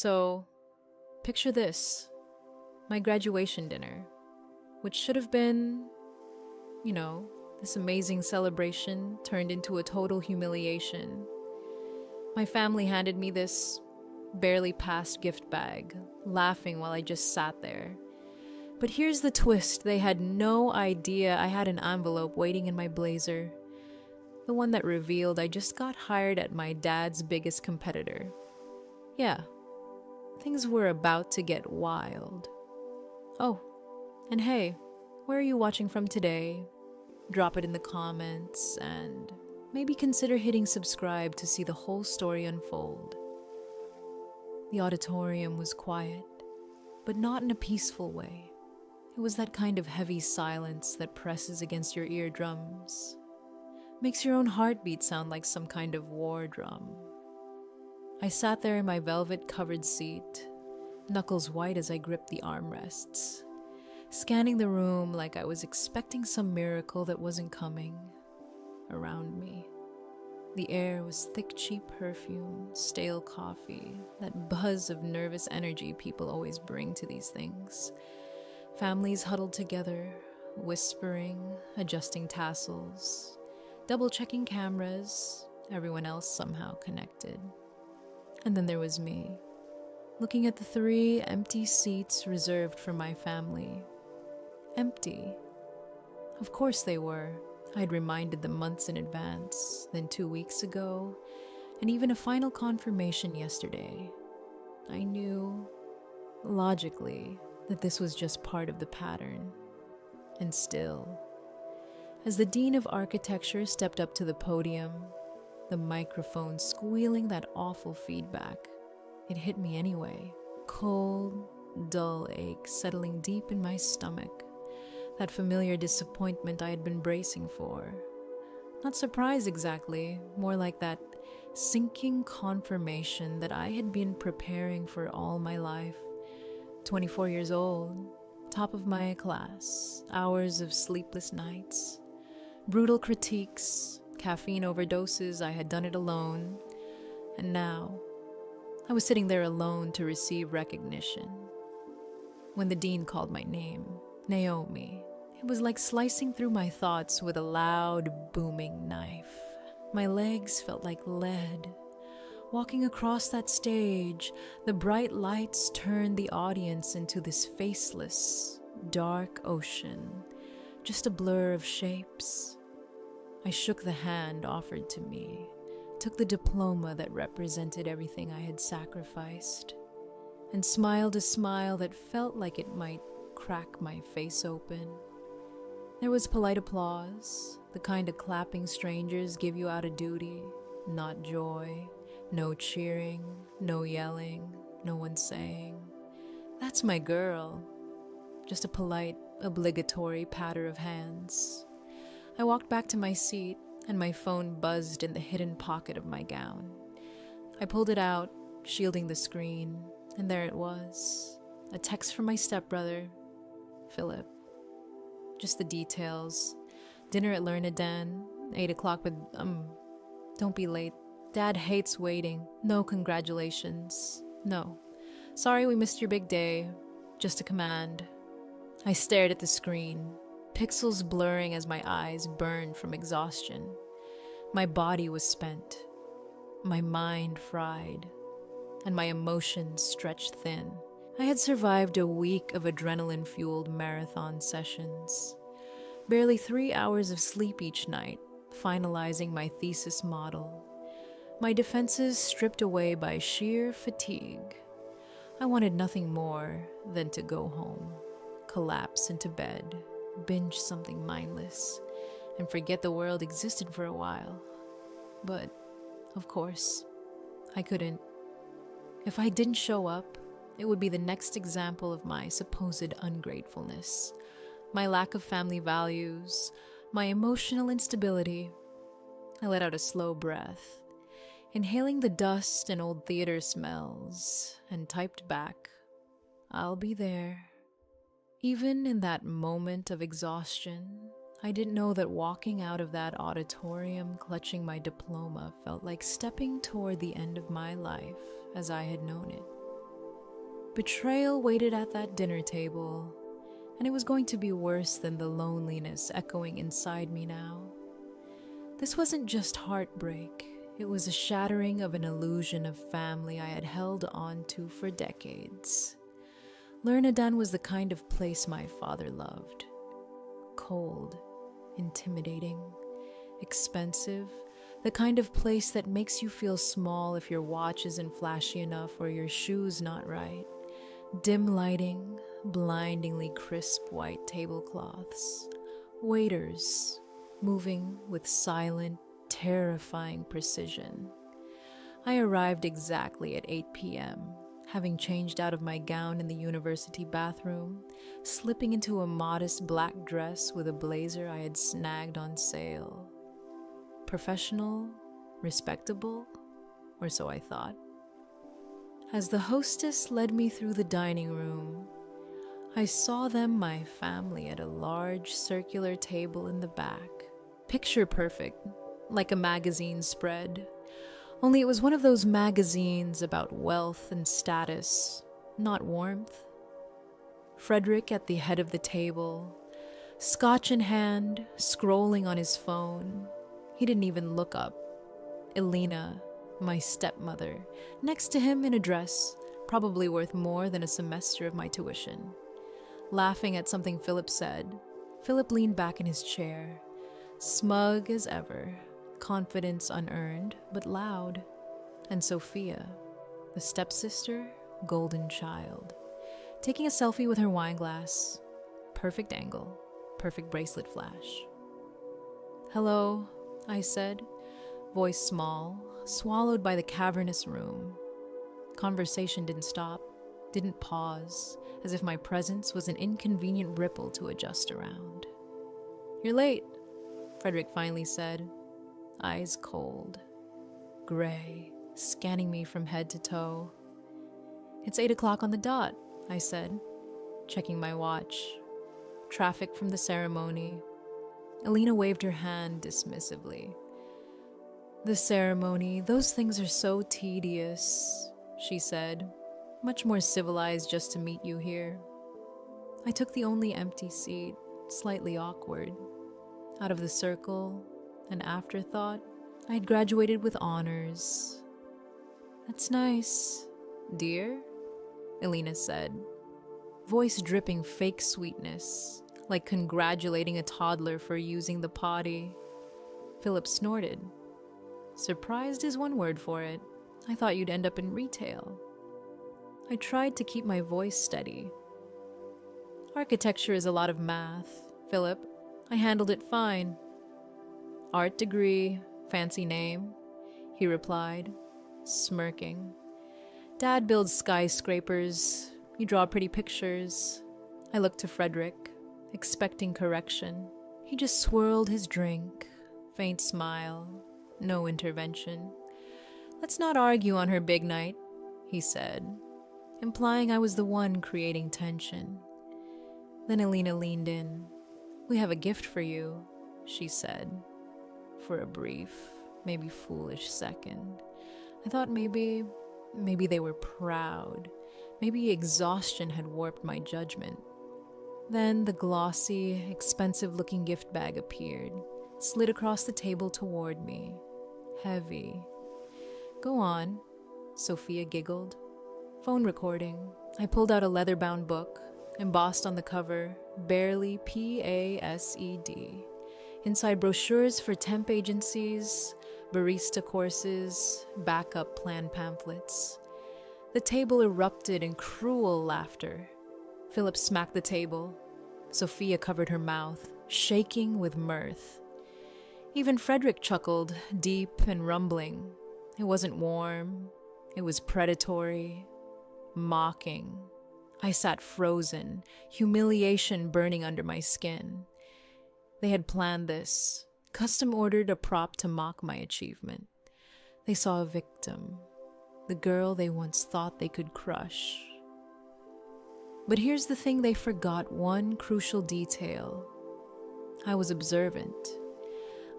So, picture this. My graduation dinner, which should have been, this amazing celebration, turned into a total humiliation. My family handed me this barely passed gift bag, laughing while I just sat there. But here's the twist. They had no idea I had an envelope waiting in my blazer. The one that revealed I just got hired at my dad's biggest competitor. Yeah, things were about to get wild. Oh, and hey, where are you watching from today? Drop it in the comments and maybe consider hitting subscribe to see the whole story unfold. The auditorium was quiet, but not in a peaceful way. It was that kind of heavy silence that presses against your eardrums. Makes your own heartbeat sound like some kind of war drum. I sat there in my velvet-covered seat, knuckles white as I gripped the armrests, scanning the room like I was expecting some miracle that wasn't coming. Around me, the air was thick, cheap perfume, stale coffee, that buzz of nervous energy people always bring to these things. Families huddled together, whispering, adjusting tassels, double-checking cameras, everyone else somehow connected. And then there was me, looking at the 3 empty seats reserved for my family. Empty. Of course they were. I'd reminded them months in advance, then 2 weeks ago, and even a final confirmation yesterday. I knew, logically, that this was just part of the pattern. And still, as the Dean of Architecture stepped up to the podium, the microphone squealing that awful feedback, it hit me anyway. Cold, dull ache settling deep in my stomach. That familiar disappointment I had been bracing for. Not surprise exactly, more like that sinking confirmation that I had been preparing for all my life. 24 years old, top of my class, hours of sleepless nights, brutal critiques, caffeine overdoses, I had done it alone, and now I was sitting there alone to receive recognition. When the dean called my name, Naomi, it was like slicing through my thoughts with a loud, booming knife. My legs felt like lead. Walking across that stage, the bright lights turned the audience into this faceless, dark ocean, just a blur of shapes. I shook the hand offered to me, took the diploma that represented everything I had sacrificed, and smiled a smile that felt like it might crack my face open. There was polite applause, the kind of clapping strangers give you out of duty, not joy. No cheering, no yelling, no one saying, "That's my girl." Just a polite, obligatory patter of hands. I walked back to my seat, and my phone buzzed in the hidden pocket of my gown. I pulled it out, shielding the screen, and there it was. A text from my stepbrother, Philip. Just the details. Dinner at Lernadan, 8 o'clock with, don't be late. Dad hates waiting. No congratulations. No. Sorry we missed your big day. Just a command. I stared at the screen, pixels blurring as my eyes burned from exhaustion. My body was spent, my mind fried, and my emotions stretched thin. I had survived a week of adrenaline-fueled marathon sessions. Barely 3 hours of sleep each night, finalizing my thesis model. My defenses stripped away by sheer fatigue. I wanted nothing more than to go home, collapse into bed, binge something mindless, and forget the world existed for a while. But, of course, I couldn't. If I didn't show up, it would be the next example of my supposed ungratefulness, my lack of family values, my emotional instability. I let out a slow breath, inhaling the dust and old theater smells, and typed back, "I'll be there." Even in that moment of exhaustion, I didn't know that walking out of that auditorium clutching my diploma felt like stepping toward the end of my life as I had known it. Betrayal waited at that dinner table, and it was going to be worse than the loneliness echoing inside me now. This wasn't just heartbreak, it was a shattering of an illusion of family I had held on to for decades. Lernadan was the kind of place my father loved. Cold, intimidating, expensive, the kind of place that makes you feel small if your watch isn't flashy enough or your shoes not right. Dim lighting, blindingly crisp white tablecloths, waiters moving with silent, terrifying precision. I arrived exactly at 8 p.m., having changed out of my gown in the university bathroom, slipping into a modest black dress with a blazer I had snagged on sale. Professional, respectable, or so I thought. As the hostess led me through the dining room, I saw them, my family, at a large circular table in the back. Picture perfect, like a magazine spread. Only it was one of those magazines about wealth and status, not warmth. Frederick at the head of the table, scotch in hand, scrolling on his phone. He didn't even look up. Elena, my stepmother, next to him in a dress, probably worth more than a semester of my tuition. Laughing at something Philip said, Philip leaned back in his chair, smug as ever, confidence unearned but loud. And Sophia, the stepsister, golden child, taking a selfie with her wine glass. Perfect angle, perfect bracelet flash. "Hello," I said, voice small, swallowed by the cavernous room. Conversation didn't stop, didn't pause, as if my presence was an inconvenient ripple to adjust around. "You're late," Frederick finally said, eyes cold, gray, scanning me from head to toe. "It's 8 o'clock on the dot," I said, checking my watch. Traffic from the ceremony. Elena waved her hand dismissively. "The ceremony, those things are so tedious," she said, "much more civilized just to meet you here." I took the only empty seat, slightly awkward. Out of the circle, an afterthought, I had graduated with honors. "That's nice, dear," Elena said, voice dripping fake sweetness, like congratulating a toddler for using the potty. Philip snorted. "Surprised is one word for it. I thought you'd end up in retail." I tried to keep my voice steady. "Architecture is a lot of math, Philip. I handled it fine." "Art degree, fancy name," he replied, smirking. "Dad builds skyscrapers. You draw pretty pictures." I looked to Frederick, expecting correction. He just swirled his drink, faint smile, no intervention. "Let's not argue on her big night," he said, implying I was the one creating tension. Then Elena leaned in. "We have a gift for you," she said. For a brief, maybe foolish second, I thought maybe they were proud. Maybe exhaustion had warped my judgment. Then the glossy, expensive-looking gift bag appeared, slid across the table toward me. Heavy. "Go on," Sophia giggled. Phone recording. I pulled out a leather-bound book, embossed on the cover, barely PASED. Inside, brochures for temp agencies, barista courses, backup plan pamphlets. The table erupted in cruel laughter. Philip smacked the table. Sophia covered her mouth, shaking with mirth. Even Frederick chuckled, deep and rumbling. It wasn't warm. It was predatory, mocking. I sat frozen, humiliation burning under my skin. They had planned this, custom-ordered a prop to mock my achievement. They saw a victim, the girl they once thought they could crush. But here's the thing, they forgot one crucial detail. I was observant.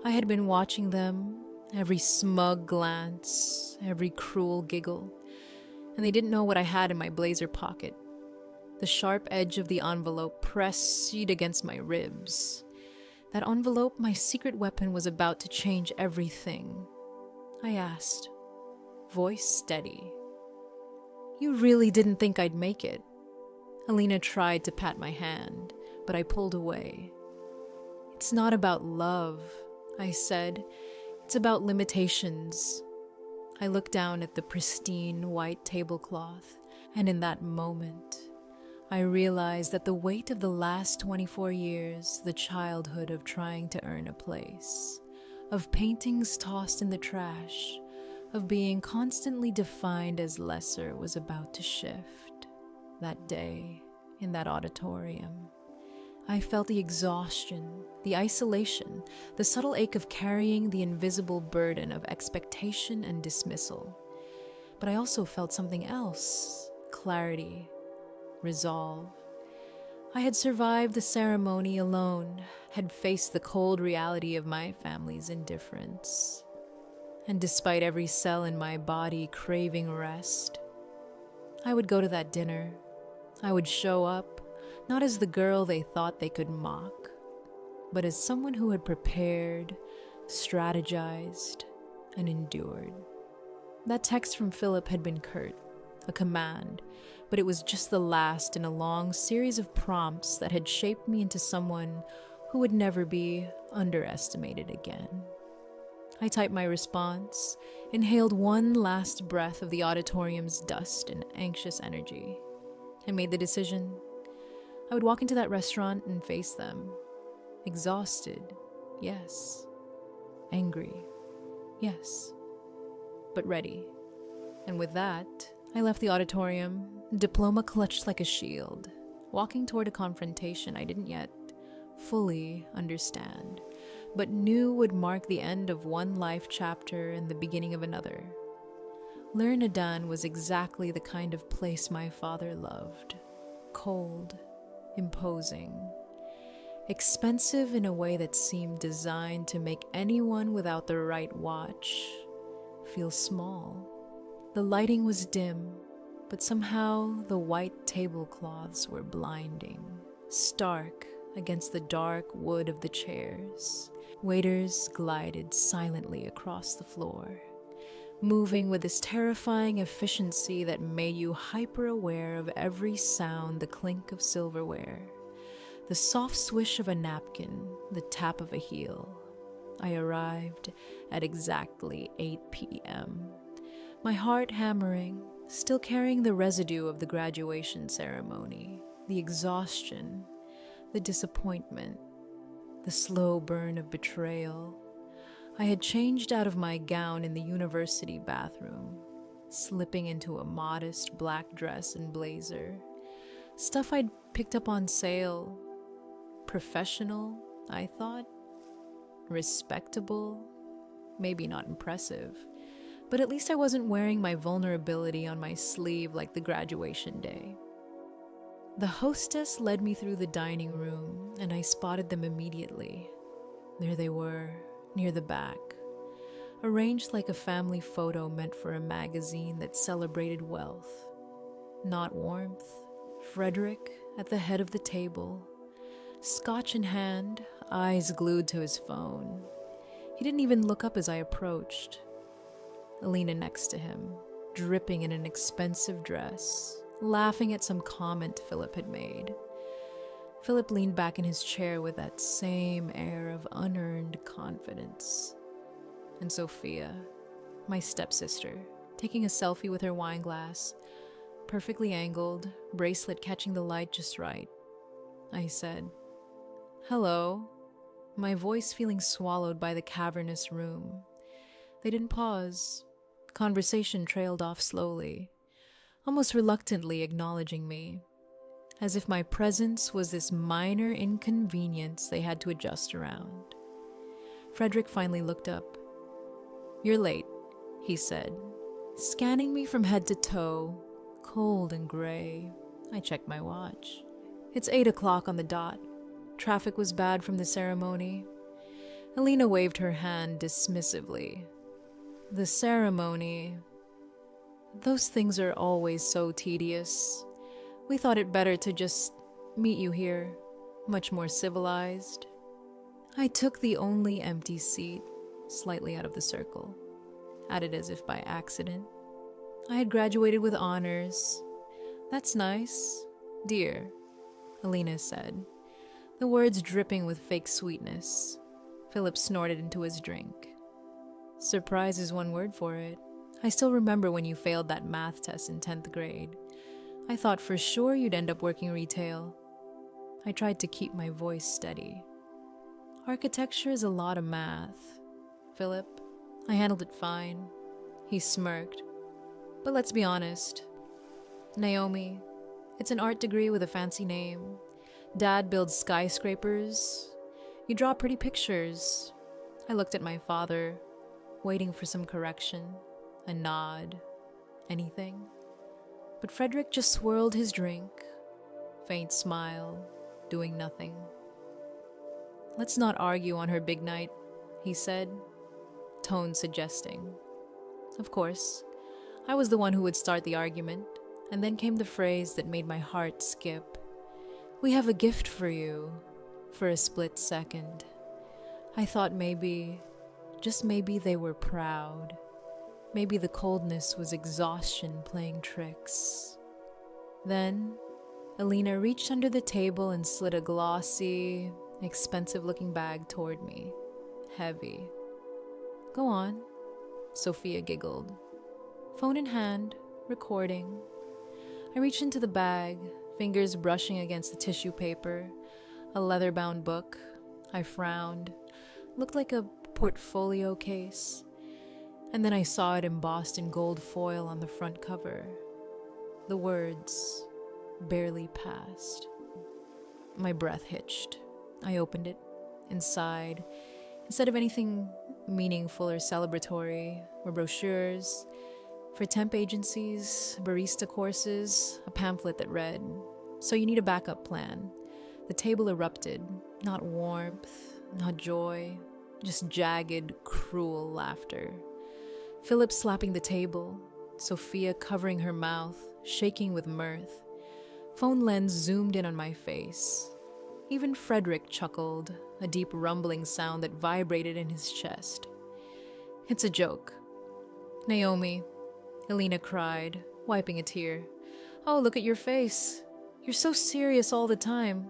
I had been watching them, every smug glance, every cruel giggle. and they didn't know what I had in my blazer pocket. The sharp edge of the envelope pressed against my ribs. That envelope, my secret weapon, was about to change everything. I asked, voice steady, "You really didn't think I'd make it?" Alina tried to pat my hand, but I pulled away. "It's not about love," I said. "It's about limitations." I looked down at the pristine white tablecloth, and in that moment, I realized that the weight of the last 24 years, the childhood of trying to earn a place, of paintings tossed in the trash, of being constantly defined as lesser, was about to shift. That day, in that auditorium, I felt the exhaustion, the isolation, the subtle ache of carrying the invisible burden of expectation and dismissal. But I also felt something else: clarity, resolve. I had survived the ceremony alone, had faced the cold reality of my family's indifference. And despite every cell in my body craving rest, I would go to that dinner. I would show up, not as the girl they thought they could mock, but as someone who had prepared, strategized, and endured. That text from Philip had been curt, a command, but it was just the last in a long series of prompts that had shaped me into someone who would never be underestimated again. I typed my response, inhaled one last breath of the auditorium's dust and anxious energy. I made the decision. I would walk into that restaurant and face them. Exhausted, yes. Angry, yes. But ready. And with that, I left the auditorium, diploma clutched like a shield, walking toward a confrontation I didn't yet fully understand, but knew would mark the end of one life chapter and the beginning of another. Lernadan was exactly the kind of place my father loved. Cold, imposing, expensive in a way that seemed designed to make anyone without the right watch feel small. The lighting was dim, but somehow the white tablecloths were blinding, stark against the dark wood of the chairs. Waiters glided silently across the floor, moving with this terrifying efficiency that made you hyper-aware of every sound: the clink of silverware, the soft swish of a napkin, the tap of a heel. I arrived at exactly 8 p.m., my heart hammering, still carrying the residue of the graduation ceremony, the exhaustion, the disappointment, the slow burn of betrayal. I had changed out of my gown in the university bathroom, slipping into a modest black dress and blazer. Stuff I'd picked up on sale. Professional, I thought. Respectable. Maybe not impressive. But at least I wasn't wearing my vulnerability on my sleeve like the graduation day. The hostess led me through the dining room, and I spotted them immediately. There they were, near the back, arranged like a family photo meant for a magazine that celebrated wealth, not warmth. Frederick at the head of the table, scotch in hand, eyes glued to his phone. He didn't even look up as I approached. Alina next to him, dripping in an expensive dress, laughing at some comment Philip had made. Philip leaned back in his chair with that same air of unearned confidence. And Sophia, my stepsister, taking a selfie with her wine glass, perfectly angled, bracelet catching the light just right. I said, "Hello," my voice feeling swallowed by the cavernous room. They didn't pause. Conversation trailed off slowly, almost reluctantly acknowledging me, as if my presence was this minor inconvenience they had to adjust around. Frederick finally looked up. "You're late," he said, scanning me from head to toe, cold and gray. I checked my watch. "It's 8 o'clock on the dot. Traffic was bad from the ceremony." Alina waved her hand dismissively. "The ceremony..." Those things are always so tedious. We thought it better to just meet you here, much more civilized. I took the only empty seat, slightly out of the circle, added as if by accident. I had graduated with honors. That's nice, dear, Alina said, the words dripping with fake sweetness. Philip snorted into his drink. Surprise is one word for it. I still remember when you failed that math test in 10th grade. I thought for sure you'd end up working retail. I tried to keep my voice steady. Architecture is a lot of math, Philip. I handled it fine. He smirked. But let's be honest. Naomi, it's an art degree with a fancy name. Dad builds skyscrapers. You draw pretty pictures. I looked at my father, waiting for some correction, a nod, anything. But Frederick just swirled his drink, faint smile, doing nothing. Let's not argue on her big night, he said, tone suggesting. Of course, I was the one who would start the argument, and then came the phrase that made my heart skip. We have a gift for you, for a split second. I thought maybe, just maybe they were proud. Maybe the coldness was exhaustion playing tricks. Then, Alina reached under the table and slid a glossy, expensive-looking bag toward me. Heavy. Go on, Sophia giggled. Phone in hand, recording. I reached into the bag, fingers brushing against the tissue paper, a leather-bound book. I frowned. Looked like a portfolio case. And then I saw it embossed in gold foil on the front cover. The words barely passed. My breath hitched. I opened it. Inside, instead of anything meaningful or celebratory, were brochures for temp agencies, barista courses, a pamphlet that read, "So you need a backup plan." The table erupted. Not warmth, not joy, just jagged, cruel laughter. Philip slapping the table, Sophia covering her mouth, shaking with mirth. Phone lens zoomed in on my face. Even Frederick chuckled, a deep rumbling sound that vibrated in his chest. It's a joke. Naomi, Alina cried, wiping a tear. Oh, look at your face. You're so serious all the time.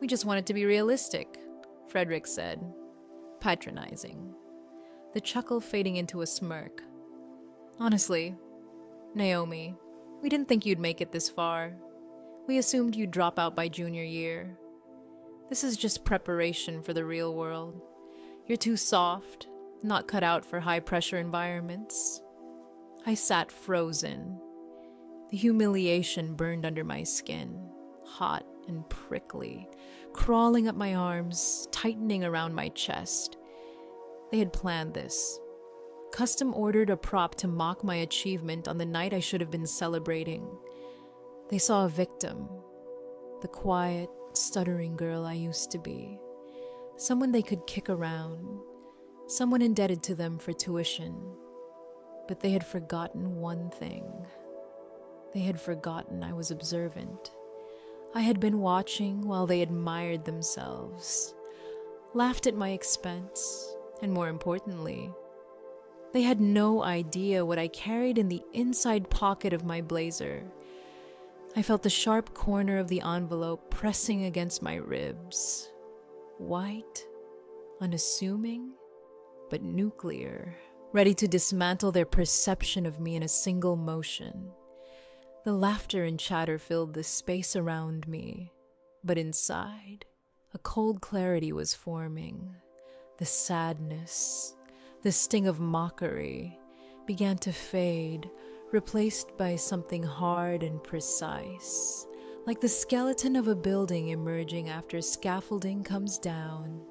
We just want it to be realistic, Frederick said, patronizing. The chuckle fading into a smirk. Honestly, Naomi, we didn't think you'd make it this far. We assumed you'd drop out by junior year. This is just preparation for the real world. You're too soft, not cut out for high-pressure environments. I sat frozen. The humiliation burned under my skin, hot and prickly, crawling up my arms, tightening around my chest. They had planned this. Custom ordered a prop to mock my achievement on the night I should have been celebrating. They saw a victim, the quiet, stuttering girl I used to be. Someone they could kick around, someone indebted to them for tuition. But they had forgotten one thing. They had forgotten I was observant. I had been watching while they admired themselves, laughed at my expense, and more importantly, they had no idea what I carried in the inside pocket of my blazer. I felt the sharp corner of the envelope pressing against my ribs. White, unassuming, but nuclear, ready to dismantle their perception of me in a single motion. The laughter and chatter filled the space around me, but inside, a cold clarity was forming. The sadness, the sting of mockery, began to fade, replaced by something hard and precise, like the skeleton of a building emerging after scaffolding comes down.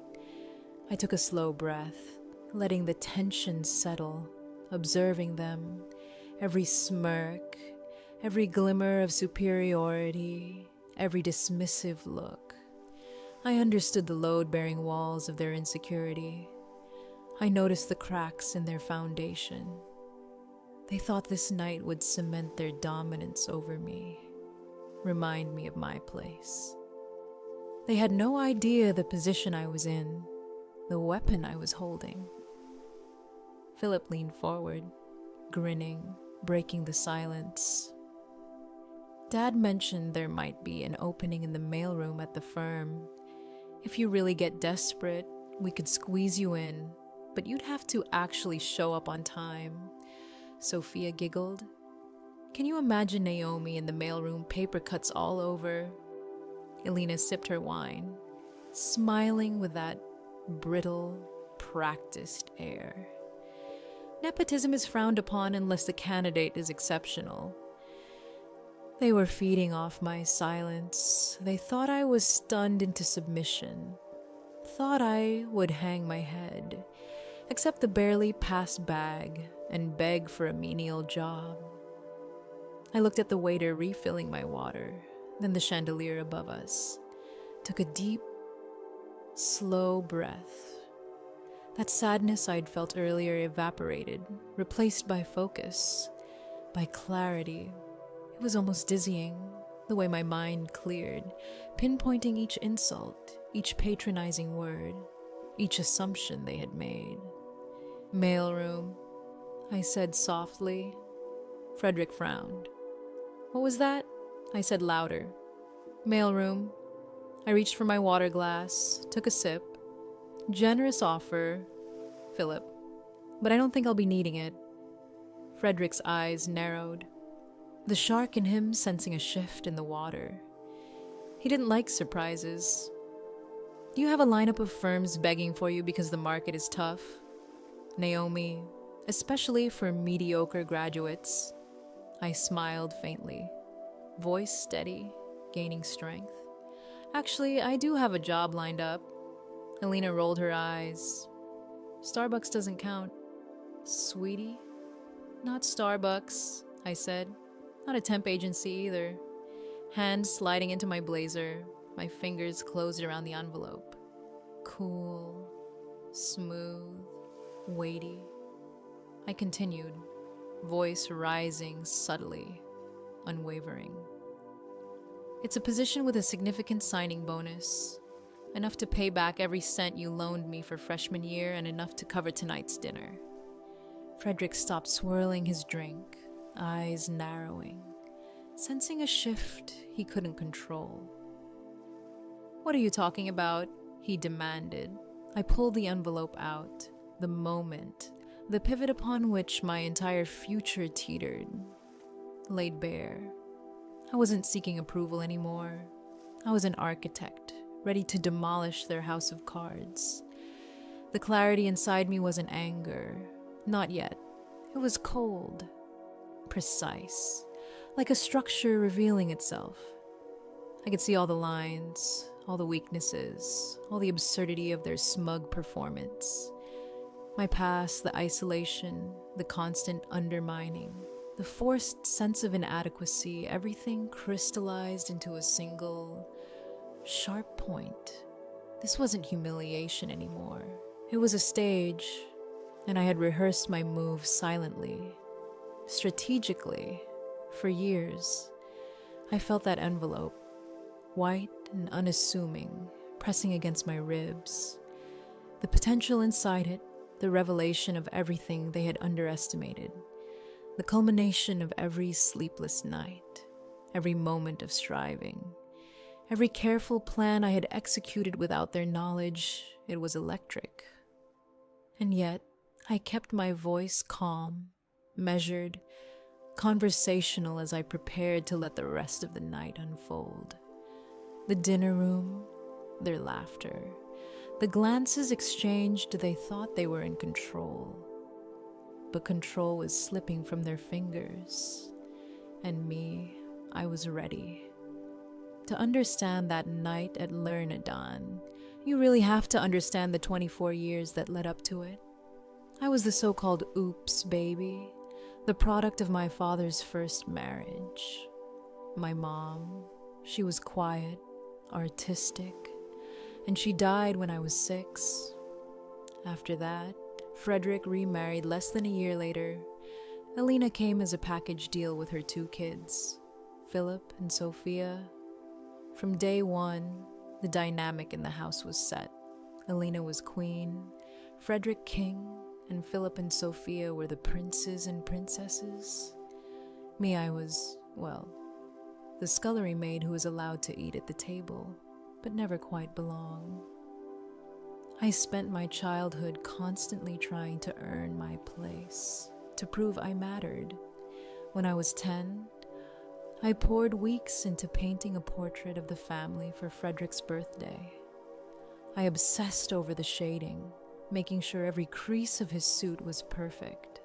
I took a slow breath, letting the tension settle, observing them, every smirk, every glimmer of superiority, every dismissive look. I understood the load-bearing walls of their insecurity. I noticed the cracks in their foundation. They thought this night would cement their dominance over me, remind me of my place. They had no idea the position I was in, the weapon I was holding. Philip leaned forward, grinning, breaking the silence. Dad mentioned there might be an opening in the mailroom at the firm. If you really get desperate, we could squeeze you in, but you'd have to actually show up on time. Sophia giggled. Can you imagine Naomi in the mailroom, paper cuts all over? Elena sipped her wine, smiling with that brittle, practiced air. Nepotism is frowned upon unless the candidate is exceptional. They were feeding off my silence. They thought I was stunned into submission, thought I would hang my head, accept the barely passed bag, and beg for a menial job. I looked at the waiter refilling my water, then the chandelier above us, took a deep, slow breath. That sadness I'd felt earlier evaporated, replaced by focus, by clarity. It was almost dizzying, the way my mind cleared, pinpointing each insult, each patronizing word, each assumption they had made. Mailroom, I said softly. Frederick frowned. What was that? I said louder. Mailroom. I reached for my water glass, took a sip. Generous offer, Philip, but I don't think I'll be needing it. Frederick's eyes narrowed, the shark in him sensing a shift in the water. He didn't like surprises. Do you have a lineup of firms begging for you because the market is tough? Naomi, especially for mediocre graduates. I smiled faintly, voice steady, gaining strength. Actually, I do have a job lined up. Helena rolled her eyes. Starbucks doesn't count. Sweetie? Not Starbucks, I said. Not a temp agency either. Hands sliding into my blazer, my fingers closed around the envelope. Cool, smooth, weighty. I continued, voice rising subtly, unwavering. It's a position with a significant signing bonus. Enough to pay back every cent you loaned me for freshman year and enough to cover tonight's dinner. Frederick stopped swirling his drink, eyes narrowing, sensing a shift he couldn't control. What are you talking about? He demanded. I pulled the envelope out, the moment, the pivot upon which my entire future teetered, laid bare. I wasn't seeking approval anymore. I was an architect, ready to demolish their house of cards. The clarity inside me wasn't anger. Not yet. It was cold, precise, like a structure revealing itself. I could see all the lines, all the weaknesses, all the absurdity of their smug performance. My past, the isolation, the constant undermining, the forced sense of inadequacy, everything crystallized into a single, sharp point. This wasn't humiliation anymore. It was a stage, and I had rehearsed my moves silently, strategically, for years. I felt that envelope, white and unassuming, pressing against my ribs. The potential inside it, the revelation of everything they had underestimated, the culmination of every sleepless night, every moment of striving, every careful plan I had executed without their knowledge. It was electric. And yet, I kept my voice calm, measured, conversational as I prepared to let the rest of the night unfold. The dinner room, their laughter, the glances exchanged, they thought they were in control. But control was slipping from their fingers. And me, I was ready. To understand that night at Lernadan, you really have to understand the 24 years that led up to it. I was the so-called oops baby, the product of my father's first marriage. My mom, she was quiet, artistic, and she died when I was 6. After that, Frederick remarried less than a year later, Alina came as a package deal with her 2 kids, Philip and Sophia. From day one, the dynamic in the house was set. Alina was queen, Frederick king, and Philip and Sophia were the princes and princesses. Me, I was, well, the scullery maid who was allowed to eat at the table, but never quite belong. I spent my childhood constantly trying to earn my place, to prove I mattered. When I was 10, I poured weeks into painting a portrait of the family for Frederick's birthday. I obsessed over the shading, making sure every crease of his suit was perfect.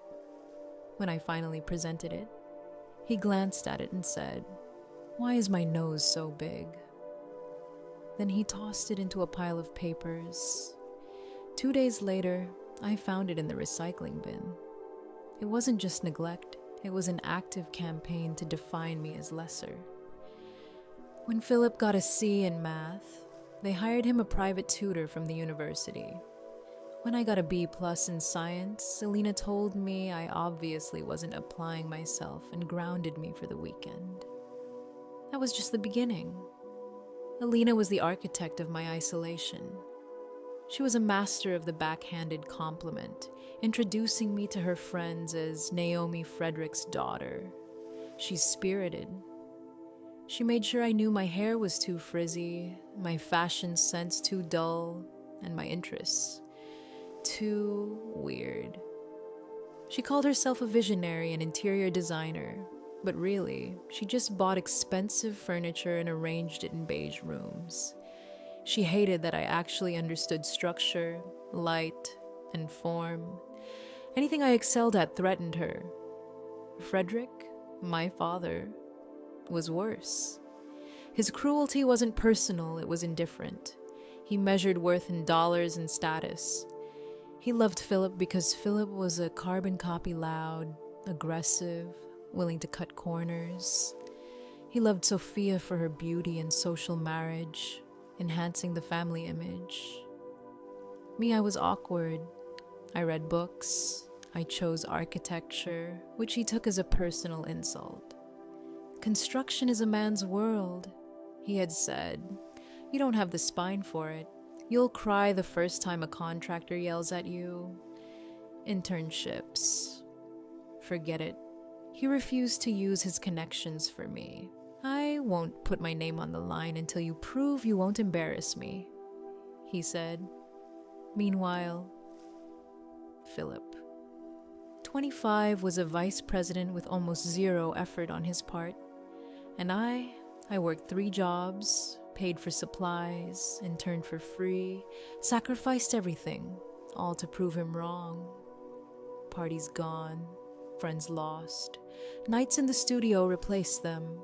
When I finally presented it, he glanced at it and said, "Why is my nose so big?" Then he tossed it into a pile of papers. 2 days later, I found it in the recycling bin. It wasn't just neglect, it was an active campaign to define me as lesser. When Philip got a C in math, they hired him a private tutor from the university. When I got a B+ in science, Selena told me I obviously wasn't applying myself and grounded me for the weekend. That was just the beginning. Alina was the architect of my isolation. She was a master of the backhanded compliment, introducing me to her friends as Naomi Frederick's daughter. She's spirited. She made sure I knew my hair was too frizzy, my fashion sense too dull, and my interests too weird. She called herself a visionary and interior designer, but really, she just bought expensive furniture and arranged it in beige rooms. She hated that I actually understood structure, light, and form. Anything I excelled at threatened her. Frederick, my father, was worse. His cruelty wasn't personal, it was indifferent. He measured worth in dollars and status. He loved Philip because Philip was a carbon copy loud, aggressive, willing to cut corners. He loved Sophia for her beauty and social marriage, enhancing the family image. Me, I was awkward. I read books. I chose architecture, which he took as a personal insult. Construction is a man's world, he had said. You don't have the spine for it. You'll cry the first time a contractor yells at you. Internships. Forget it. He refused to use his connections for me. I won't put my name on the line until you prove you won't embarrass me, he said. Meanwhile, Philip, 25, was a vice president with almost zero effort on his part. And I worked 3 jobs, paid for supplies, interned for free, sacrificed everything, all to prove him wrong. Parties gone, friends lost, nights in the studio replaced them,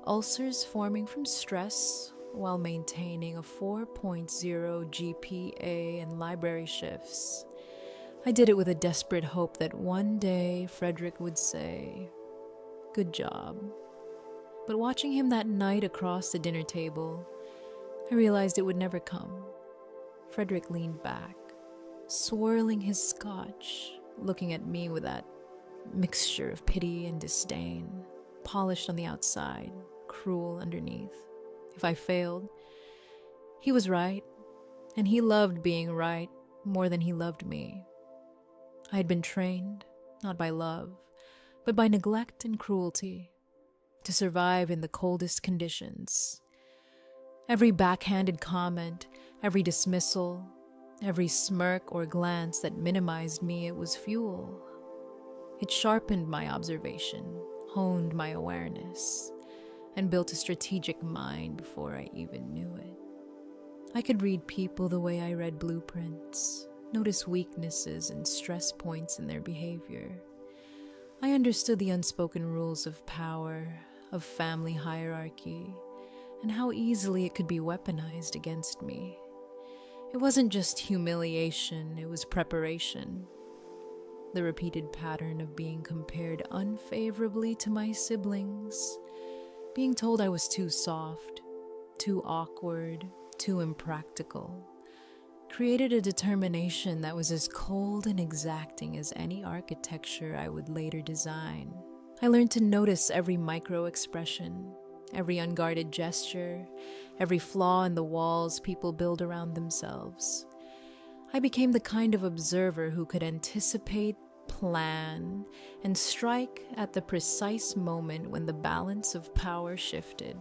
ulcers forming from stress while maintaining a 4.0 GPA and library shifts. I did it with a desperate hope that one day Frederick would say, "Good job." But watching him that night across the dinner table, I realized it would never come. Frederick leaned back, swirling his scotch, looking at me with that mixture of pity and disdain, polished on the outside, cruel underneath. If I failed, he was right, and he loved being right more than he loved me. I had been trained, not by love, but by neglect and cruelty, to survive in the coldest conditions. Every backhanded comment, every dismissal, every smirk or glance that minimized me, it was fuel. It sharpened my observation, honed my awareness, and built a strategic mind before I even knew it. I could read people the way I read blueprints, notice weaknesses and stress points in their behavior. I understood the unspoken rules of power, of family hierarchy, and how easily it could be weaponized against me. It wasn't just humiliation, it was preparation. The repeated pattern of being compared unfavorably to my siblings, being told I was too soft, too awkward, too impractical, created a determination that was as cold and exacting as any architecture I would later design. I learned to notice every micro-expression, every unguarded gesture, every flaw in the walls people build around themselves. I became the kind of observer who could anticipate, plan, and strike at the precise moment when the balance of power shifted.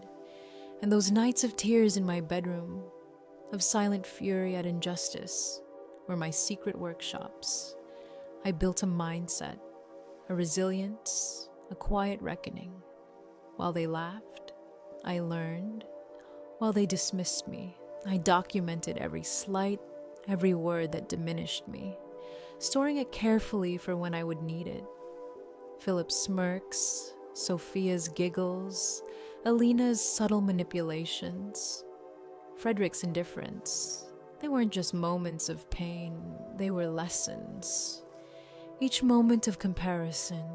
And those nights of tears in my bedroom, of silent fury at injustice, were my secret workshops. I built a mindset, a resilience, a quiet reckoning. While they laughed, I learned. While they dismissed me, I documented every slight, every word that diminished me, storing it carefully for when I would need it. Philip's smirks, Sophia's giggles, Alina's subtle manipulations, Frederick's indifference. They weren't just moments of pain, they were lessons. Each moment of comparison,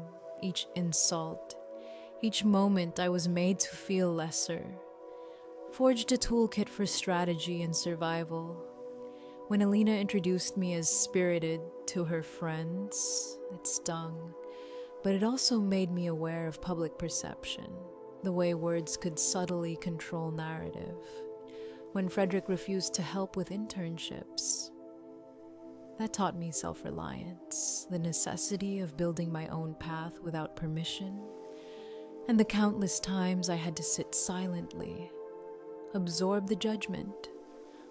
each insult, each moment I was made to feel lesser, forged a toolkit for strategy and survival. When Alina introduced me as spirited to her friends, it stung, but it also made me aware of public perception, the way words could subtly control narrative. When Frederick refused to help with internships, that taught me self-reliance, the necessity of building my own path without permission, and the countless times I had to sit silently, absorb the judgment.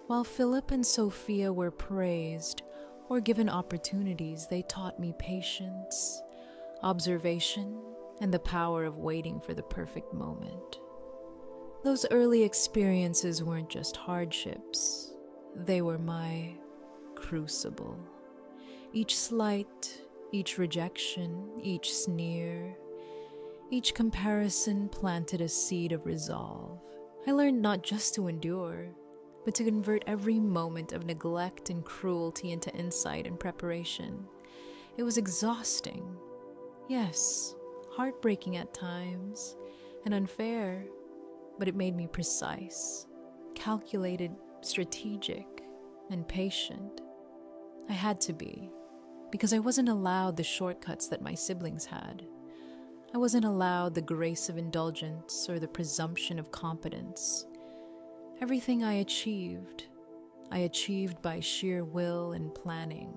While Philip and Sophia were praised or given opportunities, they taught me patience, observation, and the power of waiting for the perfect moment. Those early experiences weren't just hardships, they were my crucible. Each slight, each rejection, each sneer, each comparison planted a seed of resolve. I learned not just to endure, but to convert every moment of neglect and cruelty into insight and preparation. It was exhausting. Yes, heartbreaking at times, and unfair, but it made me precise, calculated, strategic, and patient. I had to be, because I wasn't allowed the shortcuts that my siblings had. I wasn't allowed the grace of indulgence or the presumption of competence. Everything I achieved by sheer will and planning.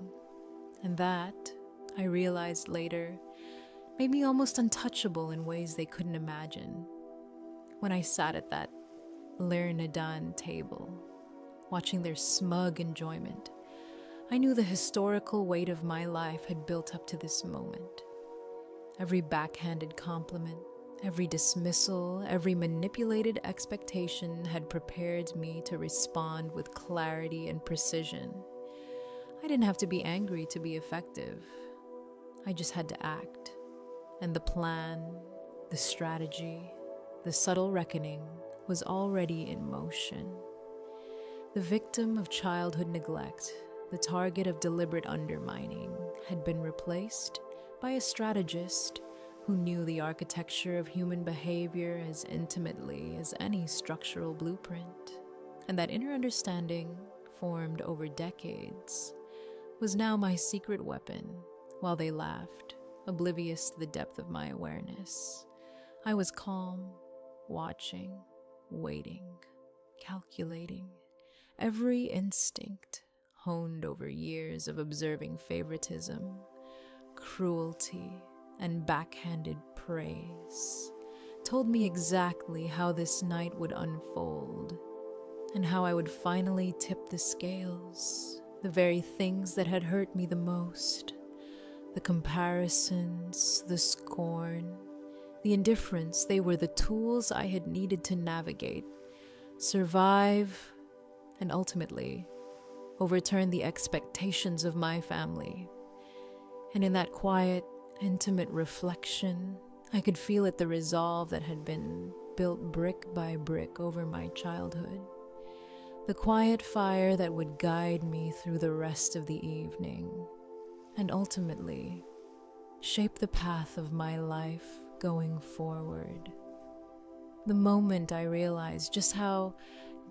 And that, I realized later, made me almost untouchable in ways they couldn't imagine. When I sat at that Lernadan table, watching their smug enjoyment, I knew the historical weight of my life had built up to this moment. Every backhanded compliment, every dismissal, every manipulated expectation had prepared me to respond with clarity and precision. I didn't have to be angry to be effective. I just had to act. And the plan, the strategy, the subtle reckoning was already in motion. The victim of childhood neglect, the target of deliberate undermining, had been replaced by a strategist who knew the architecture of human behavior as intimately as any structural blueprint. And that inner understanding, formed over decades, was now my secret weapon. While they laughed, oblivious to the depth of my awareness, I was calm, watching, waiting, calculating, every instinct honed over years of observing favoritism, cruelty, and backhanded praise, told me exactly how this night would unfold and how I would finally tip the scales. The very things that had hurt me the most, the comparisons, the scorn, the indifference, they were the tools I had needed to navigate, survive, and ultimately overturn the expectations of my family. And in that quiet, intimate reflection, I could feel it, the resolve that had been built brick by brick over my childhood. The quiet fire that would guide me through the rest of the evening, and ultimately shape the path of my life going forward. The moment I realized just how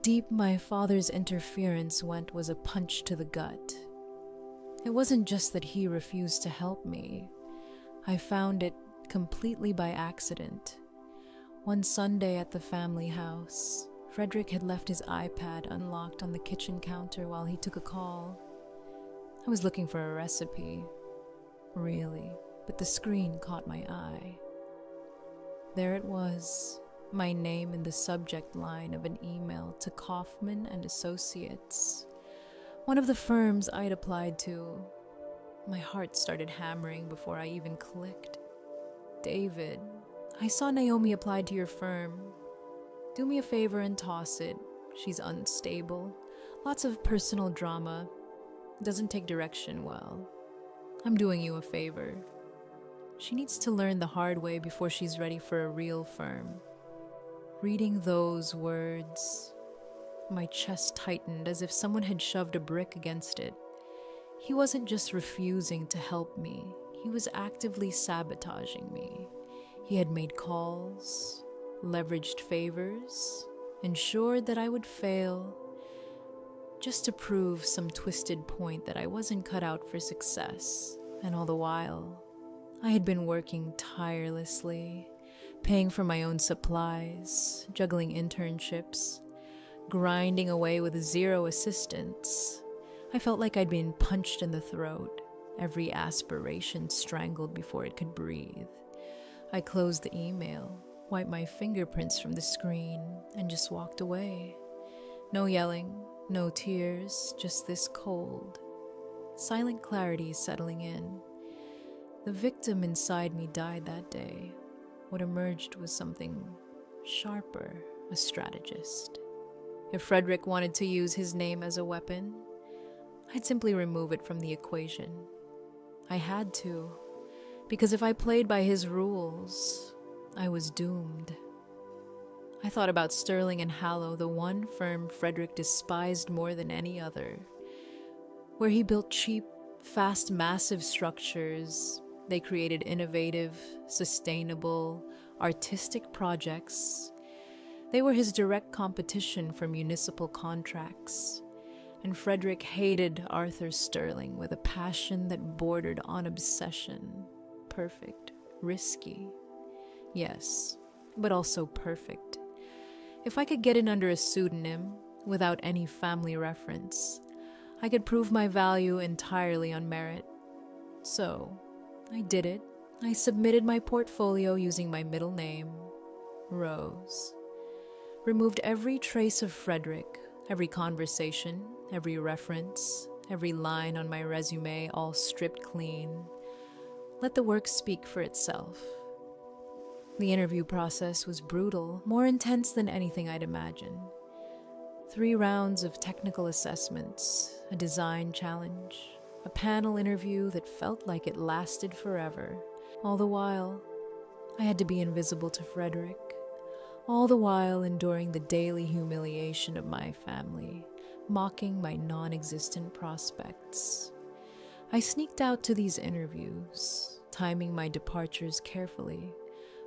deep my father's interference went was a punch to the gut. It wasn't just that he refused to help me. I found it completely by accident. One Sunday at the family house, Frederick had left his iPad unlocked on the kitchen counter while he took a call. I was looking for a recipe, really, but the screen caught my eye. There it was, my name in the subject line of an email to Kaufman and Associates, one of the firms I'd applied to. My heart started hammering before I even clicked. David, I saw Naomi applied to your firm. Do me a favor and toss it. She's unstable. Lots of personal drama. Doesn't take direction well. I'm doing you a favor. She needs to learn the hard way before she's ready for a real firm. Reading those words, my chest tightened as if someone had shoved a brick against it. He wasn't just refusing to help me, he was actively sabotaging me. He had made calls, leveraged favors, ensured that I would fail, just to prove some twisted point that I wasn't cut out for success. And all the while, I had been working tirelessly, paying for my own supplies, juggling internships, grinding away with zero assistance. I felt like I'd been punched in the throat, every aspiration strangled before it could breathe. I closed the email, wiped my fingerprints from the screen, and just walked away. No yelling, no tears, just this cold, silent clarity settling in. The victim inside me died that day. What emerged was something sharper, a strategist. If Frederick wanted to use his name as a weapon, I'd simply remove it from the equation. I had to, because if I played by his rules, I was doomed. I thought about Sterling and Hallow, the one firm Frederick despised more than any other, where he built cheap, fast, massive structures. They created innovative, sustainable, artistic projects. They were his direct competition for municipal contracts. And Frederick hated Arthur Sterling with a passion that bordered on obsession. Perfect, risky. Yes, but also perfect. If I could get in under a pseudonym, without any family reference, I could prove my value entirely on merit. So, I did it. I submitted my portfolio using my middle name, Rose. Removed every trace of Frederick, every conversation, every reference, every line on my resume, all stripped clean. Let the work speak for itself. The interview process was brutal, more intense than anything I'd imagined. 3 rounds of technical assessments, a design challenge, a panel interview that felt like it lasted forever. All the while, I had to be invisible to Frederick. All the while enduring the daily humiliation of my family, mocking my non-existent prospects. I sneaked out to these interviews, timing my departures carefully,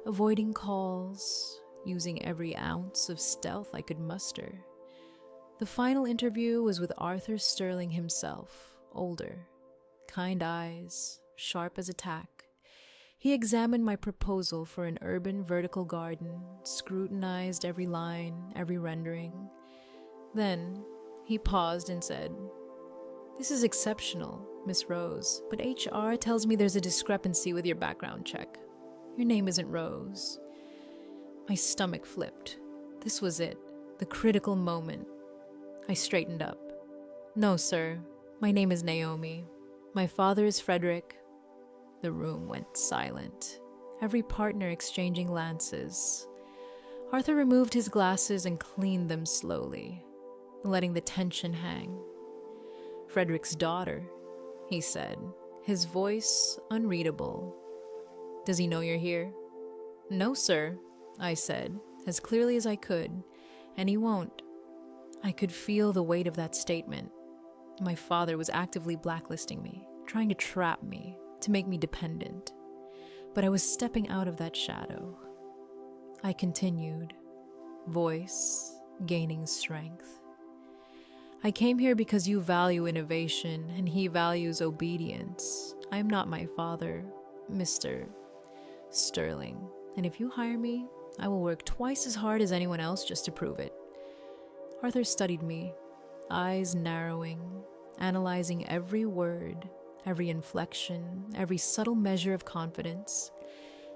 avoiding calls, using every ounce of stealth I could muster. The final interview was with Arthur Sterling himself, older, kind eyes, sharp as a tack. He examined my proposal for an urban vertical garden, scrutinized every line, every rendering. Then he paused and said, "This is exceptional, Miss Rose, but HR tells me there's a discrepancy with your background check. Your name isn't Rose." My stomach flipped. This was it, the critical moment. I straightened up. "No, sir. My name is Naomi. My father is Frederick." The room went silent, every partner exchanging glances. Arthur removed his glasses and cleaned them slowly, letting the tension hang. "Frederick's daughter," he said, his voice unreadable. "Does he know you're here?" "No, sir," I said, as clearly as I could, "and he won't." I could feel the weight of that statement. My father was actively blacklisting me, trying to trap me, to make me dependent. But I was stepping out of that shadow. I continued, voice gaining strength. I came here because you value innovation and he values obedience. I am not my father, Mr. Sterling. And if you hire me, I will work twice as hard as anyone else just to prove it. Arthur studied me, eyes narrowing, analyzing every word, every inflection, every subtle measure of confidence.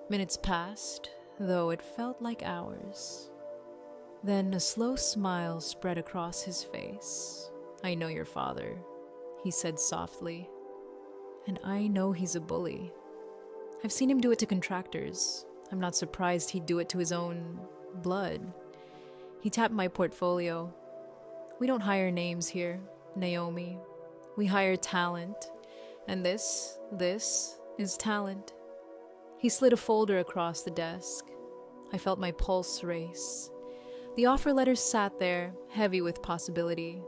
Minutes passed, though it felt like hours. Then a slow smile spread across his face. I know your father, he said softly. And I know he's a bully. I've seen him do it to contractors. I'm not surprised he'd do it to his own blood. He tapped my portfolio. We don't hire names here, Naomi. We hire talent. And this is talent. He slid a folder across the desk. I felt my pulse race. The offer letter sat there, heavy with possibility.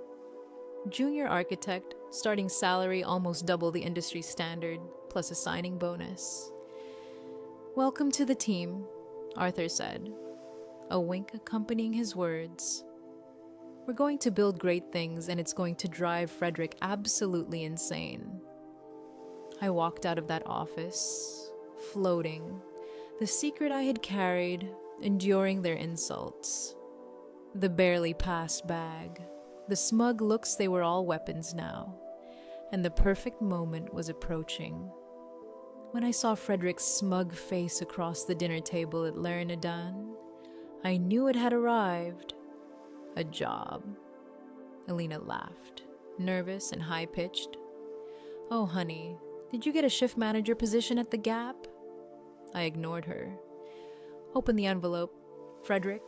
Junior architect, starting salary almost double the industry standard, plus a signing bonus. Welcome to the team, Arthur said, a wink accompanying his words. We're going to build great things and it's going to drive Frederick absolutely insane. I walked out of that office, floating, the secret I had carried, enduring their insults. The barely passed bag, the smug looks they were all weapons now, and the perfect moment was approaching. When I saw Frederick's smug face across the dinner table at L'Ernedan, I knew it had arrived. A job. Alina laughed, nervous and high-pitched. Oh, honey, did you get a shift manager position at the Gap? I ignored her. Open the envelope, Frederick,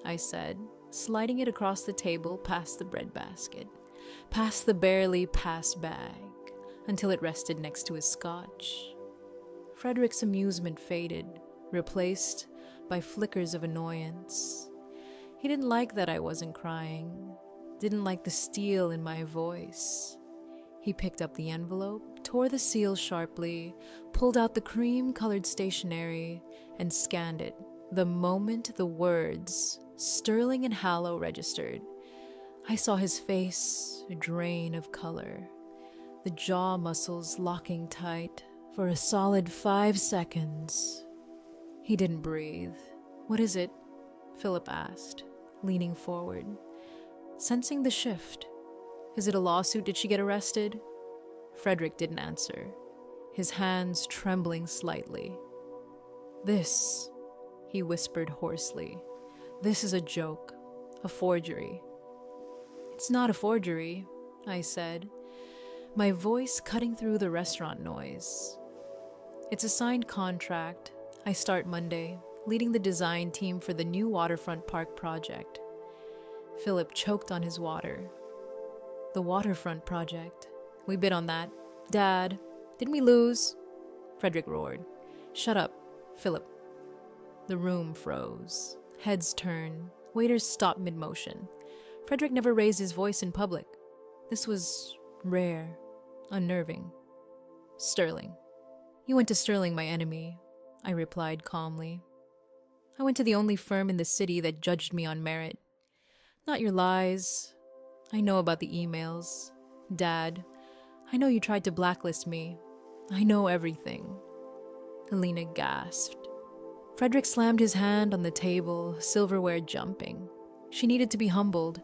I said, sliding it across the table past the breadbasket, past the barely passed bag, until it rested next to his scotch. Frederick's amusement faded, replaced by flickers of annoyance. He didn't like that I wasn't crying, didn't like the steel in my voice. He picked up the envelope, tore the seal sharply, pulled out the cream-colored stationery, and scanned it. The moment the words Sterling and Hallow registered, I saw his face drain of color, the jaw muscles locking tight for a solid 5 seconds. He didn't breathe. What is it? Philip asked, leaning forward, sensing the shift. Is it a lawsuit? Did she get arrested? Frederick didn't answer, his hands trembling slightly. This, he whispered hoarsely, this is a joke, a forgery. It's not a forgery, I said, my voice cutting through the restaurant noise. It's a signed contract. I start Monday, leading the design team for the new waterfront park project. Philip choked on his water. The waterfront project. We bid on that. Dad, didn't we lose? Frederick roared. Shut up, Philip. The room froze. Heads turned. Waiters stopped mid-motion. Frederick never raised his voice in public. This was rare, unnerving. Sterling. You went to Sterling, my enemy, I replied calmly. I went to the only firm in the city that judged me on merit. Not your lies. I know about the emails. Dad, I know you tried to blacklist me. I know everything. Alina gasped. Frederick slammed his hand on the table, silverware jumping. She needed to be humbled.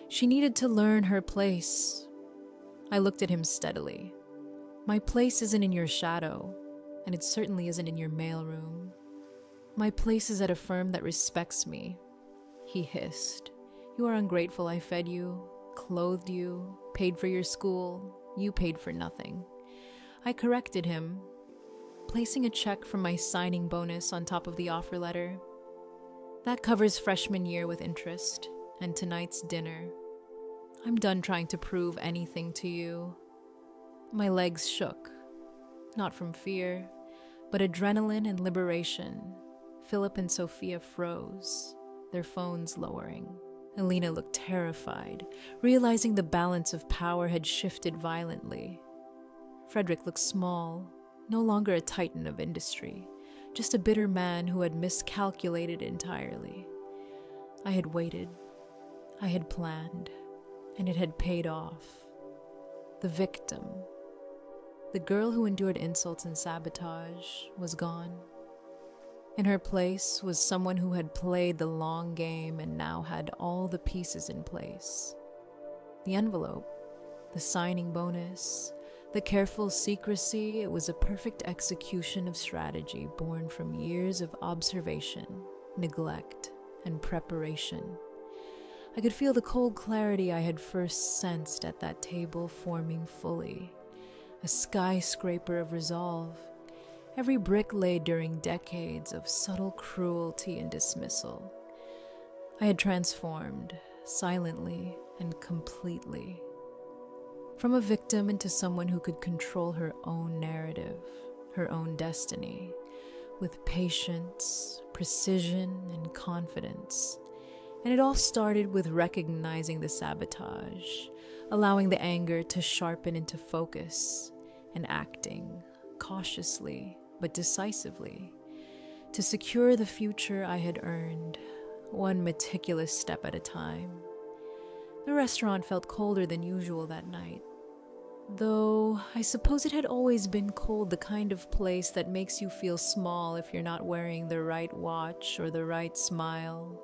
She needed to learn her place. I looked at him steadily. My place isn't in your shadow, and it certainly isn't in your mailroom. My place is at a firm that respects me. He hissed. You are ungrateful. I fed you, clothed you, paid for your school. You paid for nothing. I corrected him, placing a check for my signing bonus on top of the offer letter. That covers freshman year with interest, and tonight's dinner. I'm done trying to prove anything to you. My legs shook, not from fear, but adrenaline and liberation. Philip and Sophia froze, their phones lowering. Alina looked terrified, realizing the balance of power had shifted violently. Frederick looked small, no longer a titan of industry, just a bitter man who had miscalculated entirely. I had waited. I had planned, and it had paid off. The victim, the girl who endured insults and sabotage, was gone. In her place was someone who had played the long game and now had all the pieces in place. The envelope, the signing bonus, the careful secrecy, it was a perfect execution of strategy born from years of observation, neglect, and preparation. I could feel the cold clarity I had first sensed at that table forming fully, a skyscraper of resolve, every brick laid during decades of subtle cruelty and dismissal. I had transformed, silently and completely, from a victim into someone who could control her own narrative, her own destiny, with patience, precision, and confidence. And it all started with recognizing the sabotage, allowing the anger to sharpen into focus, and acting cautiously but decisively to secure the future I had earned, one meticulous step at a time. The restaurant felt colder than usual that night, though I suppose it had always been cold, the kind of place that makes you feel small if you're not wearing the right watch or the right smile.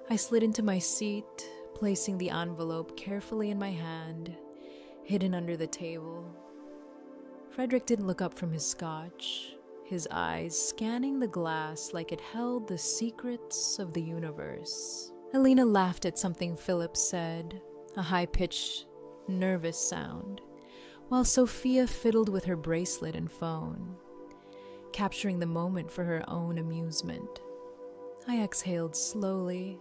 I slid into my seat, placing the envelope carefully in my hand, hidden under the table. Frederick didn't look up from his scotch, his eyes scanning the glass like it held the secrets of the universe. Alina laughed at something Philip said, a high-pitched, nervous sound, while Sophia fiddled with her bracelet and phone, capturing the moment for her own amusement. I exhaled slowly,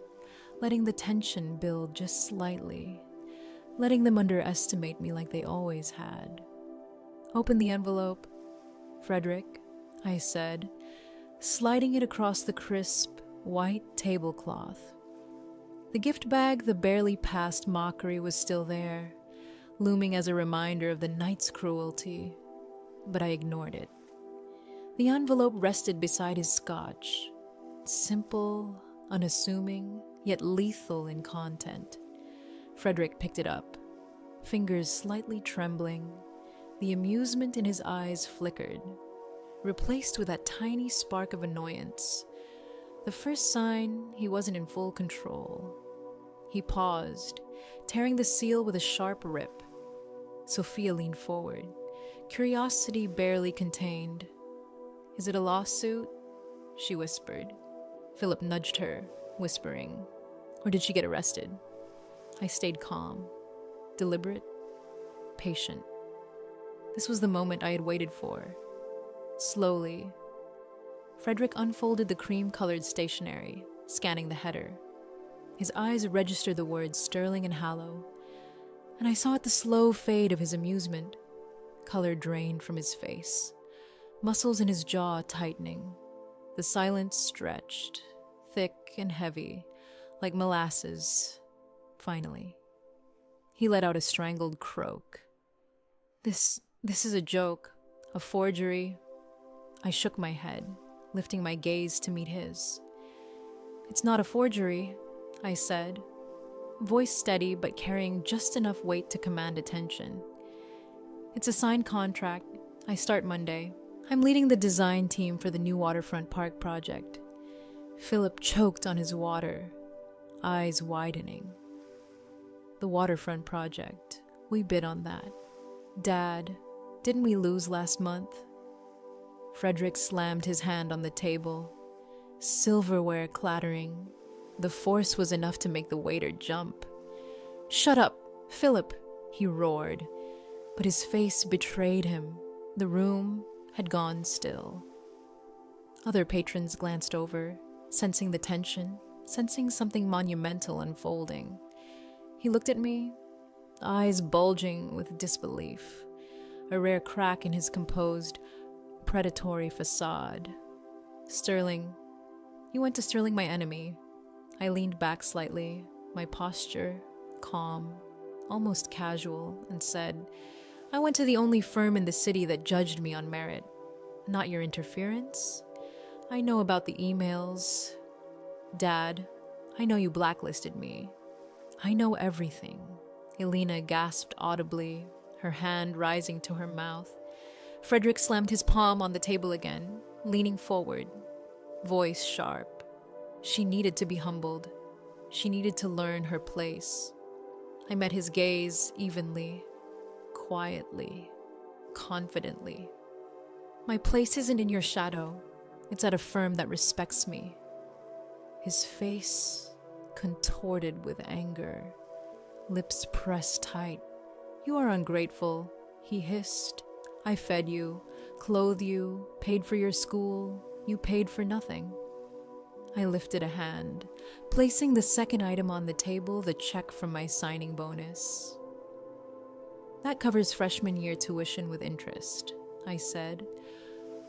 letting the tension build just slightly, letting them underestimate me like they always had. "Open the envelope, Frederick," I said, sliding it across the crisp, white tablecloth. The gift bag, the barely past mockery, was still there, looming as a reminder of the night's cruelty, but I ignored it. The envelope rested beside his scotch, simple, unassuming, yet lethal in content. Frederick picked it up, fingers slightly trembling. The amusement in his eyes flickered, replaced with that tiny spark of annoyance. The first sign he wasn't in full control. He paused, tearing the seal with a sharp rip. Sophia leaned forward, curiosity barely contained. "Is it a lawsuit?" she whispered. Philip nudged her, whispering, "Or did she get arrested?" I stayed calm, deliberate, patient. This was the moment I had waited for. Slowly, Frederick unfolded the cream-colored stationery, scanning the header. His eyes registered the words Sterling and Hallow, and I saw at the slow fade of his amusement. Color drained from his face, muscles in his jaw tightening. The silence stretched, thick and heavy, like molasses. Finally, he let out a strangled croak. This is a joke, a forgery." I shook my head, lifting my gaze to meet his. "It's not a forgery," I said, voice steady but carrying just enough weight to command attention. "It's a signed contract. I start Monday. I'm leading the design team for the new waterfront park project." Philip choked on his water, eyes widening. "The waterfront project. We bid on that. Dad, didn't we lose last month?" Frederick slammed his hand on the table, silverware clattering. The force was enough to make the waiter jump. "Shut up, Philip," he roared, but his face betrayed him. The room had gone still. Other patrons glanced over, sensing the tension, sensing something monumental unfolding. He looked at me, eyes bulging with disbelief, a rare crack in his composed, predatory facade. "Sterling, you went to Sterling, my enemy." I leaned back slightly, my posture calm, almost casual, and said, "I went to the only firm in the city that judged me on merit. Not your interference. I know about the emails. Dad, I know you blacklisted me. I know everything, Elena gasped audibly, her hand rising to her mouth. Frederick slammed his palm on the table again, leaning forward, voice sharp. She needed to be humbled. She needed to learn her place. I met his gaze evenly, quietly, confidently. My place isn't in your shadow. It's at a firm that respects me. His face contorted with anger, lips pressed tight. You are ungrateful, he hissed. I fed you, clothed you, paid for your school. You paid for nothing. I lifted a hand, placing the second item on the table, the check from my signing bonus. That covers freshman year tuition with interest, I said,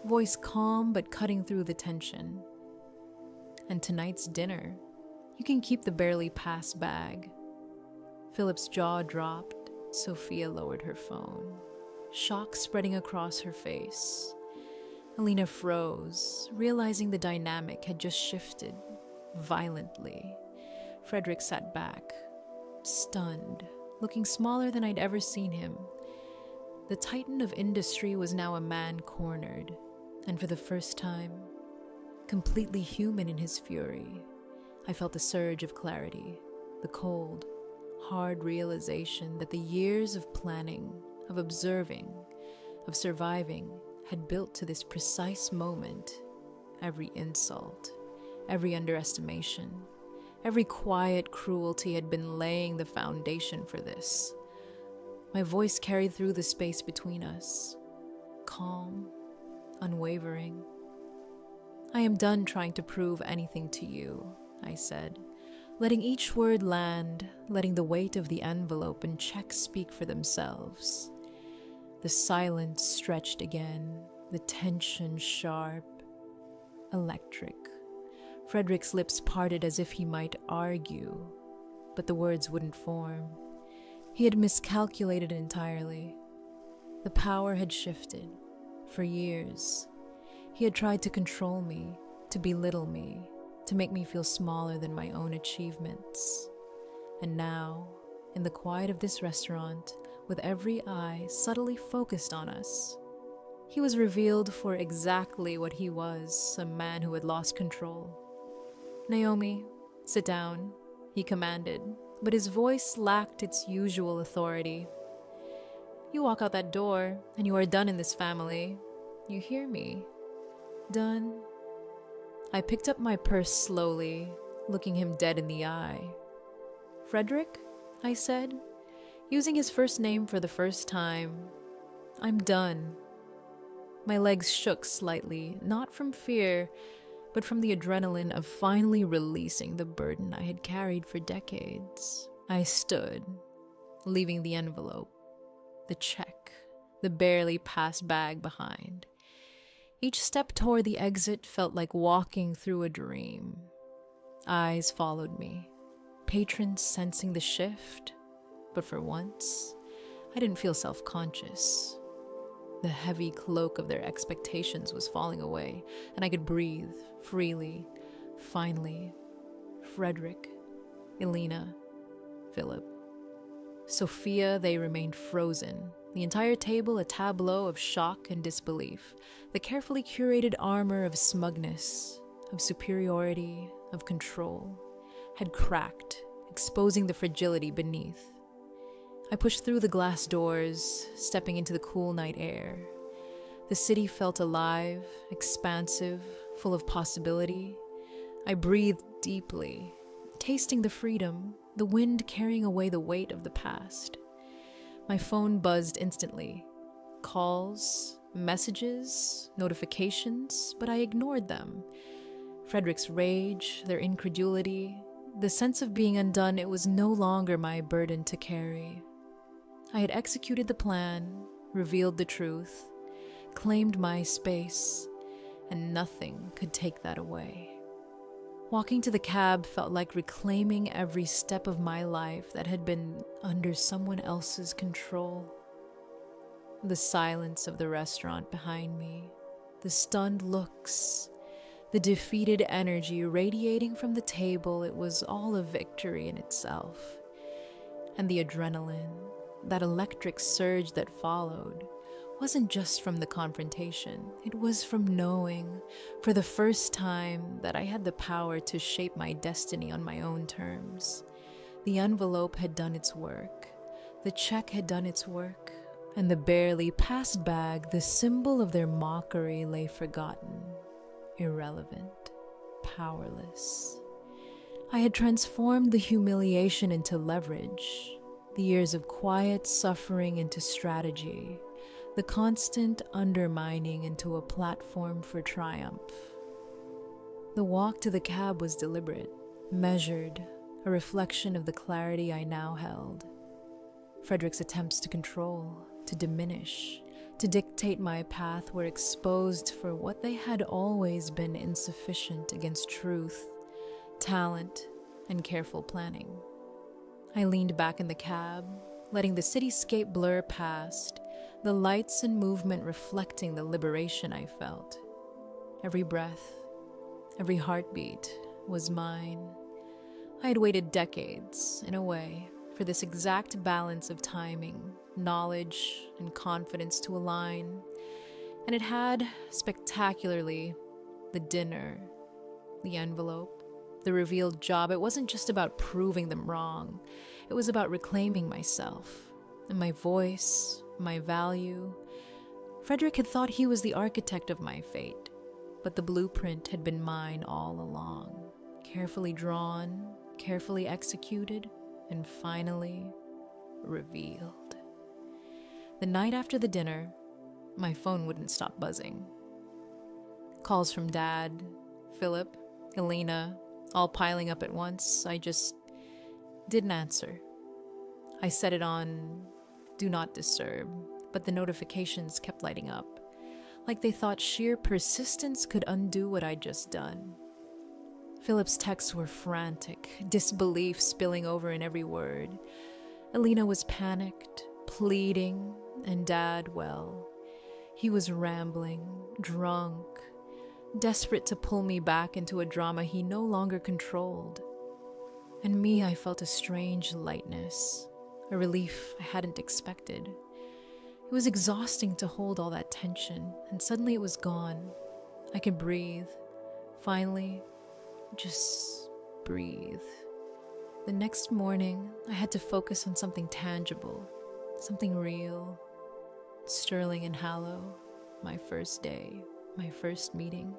voice calm but cutting through the tension. And tonight's dinner, you can keep the barely passed bag. Philip's jaw dropped. Sophia lowered her phone, shock spreading across her face. Elena froze, realizing the dynamic had just shifted violently. Frederick sat back, stunned, looking smaller than I'd ever seen him. The titan of industry was now a man cornered, and for the first time, completely human in his fury. I felt a surge of clarity, the cold, hard realization that the years of planning, of observing, of surviving had built to this precise moment. Every insult, every underestimation, every quiet cruelty had been laying the foundation for this. My voice carried through the space between us, calm, unwavering. I am done trying to prove anything to you, I said, letting each word land, letting the weight of the envelope and check speak for themselves. The silence stretched again, the tension sharp, electric. Frederick's lips parted as if he might argue, but the words wouldn't form. He had miscalculated entirely. The power had shifted. For years, he had tried to control me, to belittle me, to make me feel smaller than my own achievements. And now, in the quiet of this restaurant, with every eye subtly focused on us, he was revealed for exactly what he was, a man who had lost control. Naomi, sit down, he commanded, but his voice lacked its usual authority. You walk out that door, and you are done in this family. You hear me? Done. I picked up my purse slowly, looking him dead in the eye. Frederick, I said, using his first name for the first time. I'm done. My legs shook slightly, not from fear, but from the adrenaline of finally releasing the burden I had carried for decades. I stood, leaving the envelope, the check, the barely passed bag behind. Each step toward the exit felt like walking through a dream. Eyes followed me, patrons sensing the shift, but for once, I didn't feel self-conscious. The heavy cloak of their expectations was falling away, and I could breathe freely. Finally, Frederick, Elena, Philip. Sophia, they remained frozen. The entire table a tableau of shock and disbelief. The carefully curated armor of smugness, of superiority, of control, had cracked, exposing the fragility beneath. I pushed through the glass doors, stepping into the cool night air. The city felt alive, expansive, full of possibility. I breathed deeply, tasting the freedom, the wind carrying away the weight of the past. My phone buzzed instantly. Calls, messages, notifications, but I ignored them. Frederick's rage, their incredulity, the sense of being undone, it was no longer my burden to carry. I had executed the plan, revealed the truth, claimed my space, and nothing could take that away. Walking to the cab felt like reclaiming every step of my life that had been under someone else's control. The silence of the restaurant behind me, the stunned looks, the defeated energy radiating from the table, it was all a victory in itself. And the adrenaline, that electric surge that followed, wasn't just from the confrontation. It was from knowing, for the first time, that I had the power to shape my destiny on my own terms. The envelope had done its work. The check had done its work. And the barely passed bag, the symbol of their mockery, lay forgotten, irrelevant, powerless. I had transformed the humiliation into leverage, the years of quiet suffering into strategy, the constant undermining into a platform for triumph. The walk to the cab was deliberate, measured, a reflection of the clarity I now held. Frederick's attempts to control, to diminish, to dictate my path were exposed for what they had always been: insufficient against truth, talent, and careful planning. I leaned back in the cab, letting the cityscape blur past, the lights and movement reflecting the liberation I felt. Every breath, every heartbeat was mine. I had waited decades, in a way, for this exact balance of timing, knowledge, and confidence to align. And it had, spectacularly, the dinner, the envelope, the revealed job. It wasn't just about proving them wrong. It was about reclaiming myself and my voice, my value. Frederick had thought he was the architect of my fate, but the blueprint had been mine all along, carefully drawn, carefully executed, and finally revealed. The night after the dinner, my phone wouldn't stop buzzing. Calls from Dad, Philip, Elena, all piling up at once. I just didn't answer. I set it on Do Not Disturb, but the notifications kept lighting up, like they thought sheer persistence could undo what I'd just done. Philip's texts were frantic, disbelief spilling over in every word. Elena was panicked, pleading, and Dad, well, he was rambling, drunk, desperate to pull me back into a drama he no longer controlled. And me, I felt a strange lightness, a relief I hadn't expected. It was exhausting to hold all that tension, and suddenly it was gone. I could breathe. Finally, just breathe. The next morning, I had to focus on something tangible, something real. Sterling and Hallow, my first day, my first meeting,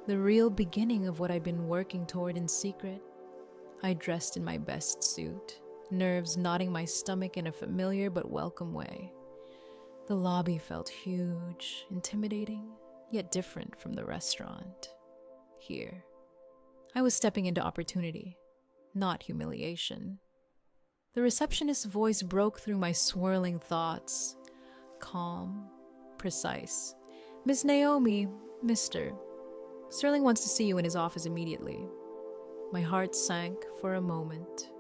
the real beginning of what I'd been working toward in secret. I dressed in my best suit, nerves knotting my stomach in a familiar but welcome way. The lobby felt huge, intimidating, yet different from the restaurant. Here, I was stepping into opportunity, not humiliation. The receptionist's voice broke through my swirling thoughts, calm, precise. "Miss Naomi, Mr. Sterling wants to see you in his office immediately." My heart sank for a moment.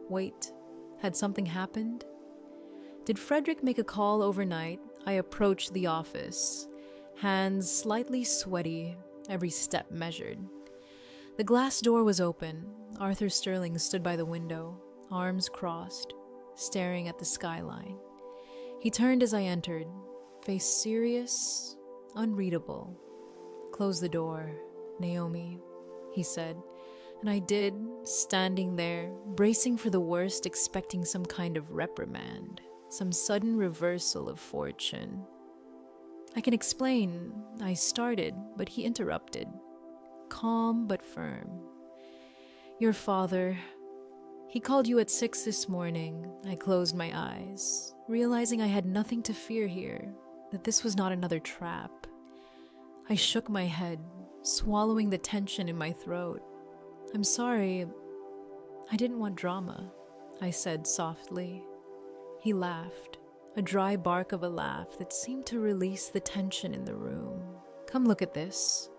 Wait, had something happened? Did Frederick make a call overnight? I approached the office, hands slightly sweaty, every step measured. The glass door was open. Arthur Sterling stood by the window, arms crossed, staring at the skyline. He turned as I entered, face serious, unreadable. "Close the door, Naomi," he said, and I did, standing there, bracing for the worst, expecting some kind of reprimand, some sudden reversal of fortune. "I can explain," I started, but he interrupted, calm but firm. "Your father, he called you at 6 this morning." I closed my eyes, realizing I had nothing to fear here, that this was not another trap. I shook my head, swallowing the tension in my throat. "I'm sorry, I didn't want drama," I said softly. He laughed, a dry bark of a laugh that seemed to release the tension in the room. "Come look at this."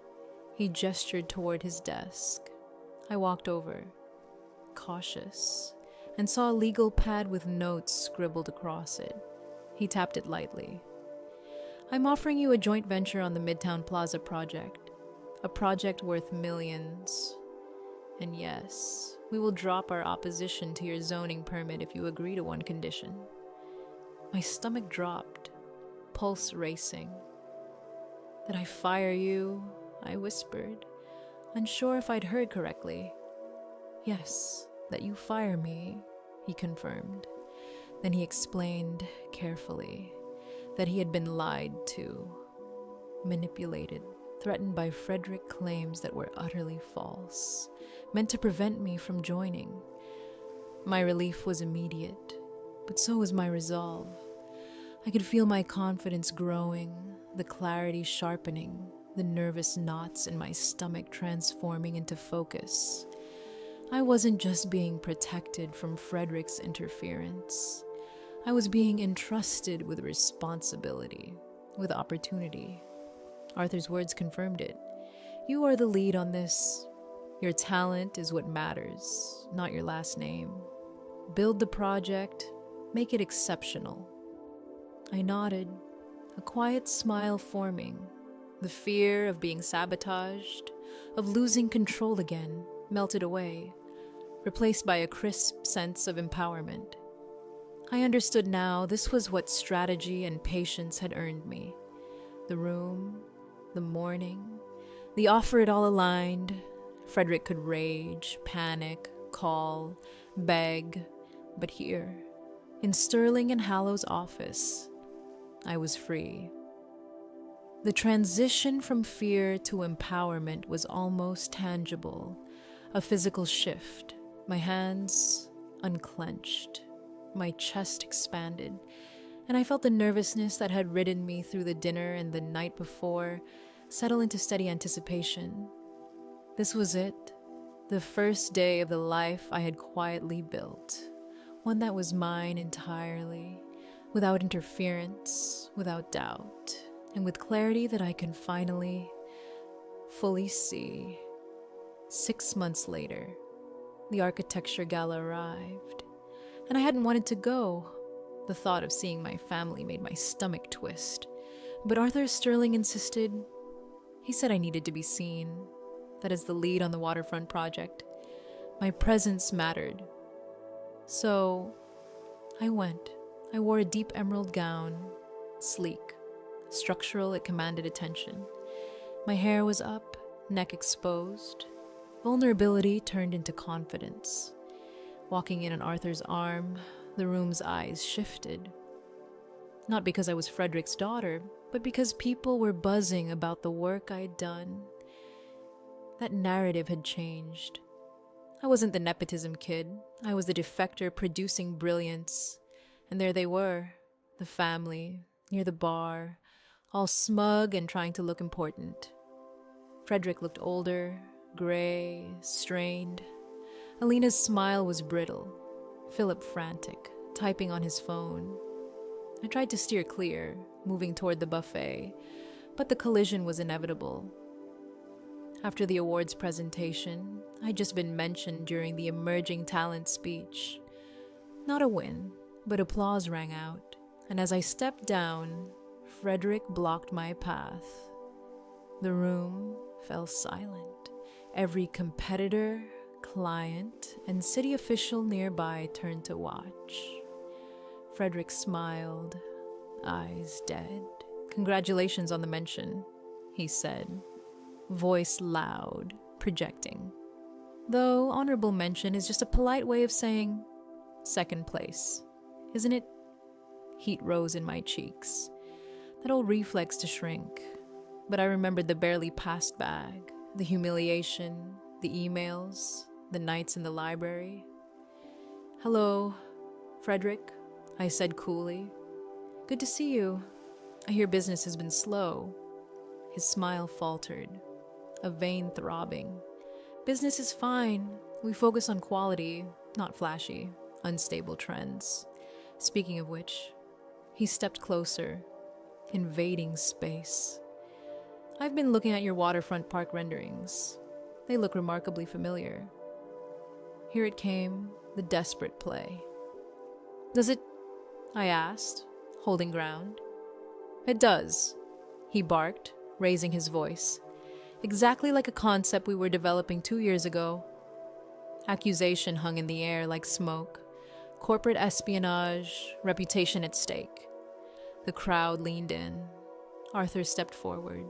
He gestured toward his desk. I walked over, cautious, and saw a legal pad with notes scribbled across it. He tapped it lightly. "I'm offering you a joint venture on the Midtown Plaza project, a project worth millions." And yes, we will drop our opposition to your zoning permit if you agree to one condition. My stomach dropped, pulse racing. That I fire you, I whispered, unsure if I'd heard correctly. Yes, that you fire me, he confirmed. Then he explained carefully that he had been lied to, manipulated, threatened by Frederick claims that were utterly false, meant to prevent me from joining. My relief was immediate, but so was my resolve. I could feel my confidence growing, the clarity sharpening, the nervous knots in my stomach transforming into focus. I wasn't just being protected from Frederick's interference. I was being entrusted with responsibility, with opportunity. Arthur's words confirmed it. You are the lead on this. Your talent is what matters, not your last name. Build the project, make it exceptional. I nodded, a quiet smile forming. The fear of being sabotaged, of losing control again, melted away, replaced by a crisp sense of empowerment. I understood now this was what strategy and patience had earned me. The room, the morning, the offer, it all aligned. Frederick could rage, panic, call, beg, but here, in Sterling and Hallow's office, I was free. The transition from fear to empowerment was almost tangible, a physical shift. My hands unclenched, my chest expanded, and I felt the nervousness that had ridden me through the dinner and the night before settle into steady anticipation. This was it, the first day of the life I had quietly built, one that was mine entirely, without interference, without doubt, and with clarity that I can finally, fully see. 6 months later, the architecture gala arrived, and I hadn't wanted to go. The thought of seeing my family made my stomach twist, but Arthur Sterling insisted. He said I needed to be seen, that as the lead on the waterfront project, my presence mattered. So I went. I wore a deep emerald gown, sleek, structural, it commanded attention. My hair was up, neck exposed. Vulnerability turned into confidence. Walking in on Arthur's arm, the room's eyes shifted. Not because I was Frederick's daughter, but because people were buzzing about the work I'd done. That narrative had changed. I wasn't the nepotism kid. I was the defector producing brilliance. And there they were, the family, near the bar, all smug and trying to look important. Frederick looked older, gray, strained. Alina's smile was brittle. Philip frantic, typing on his phone. I tried to steer clear, moving toward the buffet, but the collision was inevitable. After the awards presentation, I'd just been mentioned during the emerging talent speech. Not a win, but applause rang out, and as I stepped down, Frederick blocked my path. The room fell silent. Every competitor, client, and city official nearby turned to watch. Frederick smiled, eyes dead. "Congratulations on the mention," he said, voice loud, projecting. Though honorable mention is just a polite way of saying second place, isn't it? Heat rose in my cheeks, that old reflex to shrink. But I remembered the barely passed bag, the humiliation, the emails, the nights in the library. "Hello, Frederick," I said coolly. "Good to see you. I hear business has been slow." His smile faltered, a vein throbbing. "Business is fine. We focus on quality, not flashy, unstable trends. Speaking of which," he stepped closer, invading space. "I've been looking at your waterfront park renderings. They look remarkably familiar." Here it came, the desperate play. "Does it?" I asked, holding ground. "It does," he barked, raising his voice. "Exactly like a concept we were developing 2 years ago. Accusation hung in the air like smoke. Corporate espionage, reputation at stake. The crowd leaned in. Arthur stepped forward,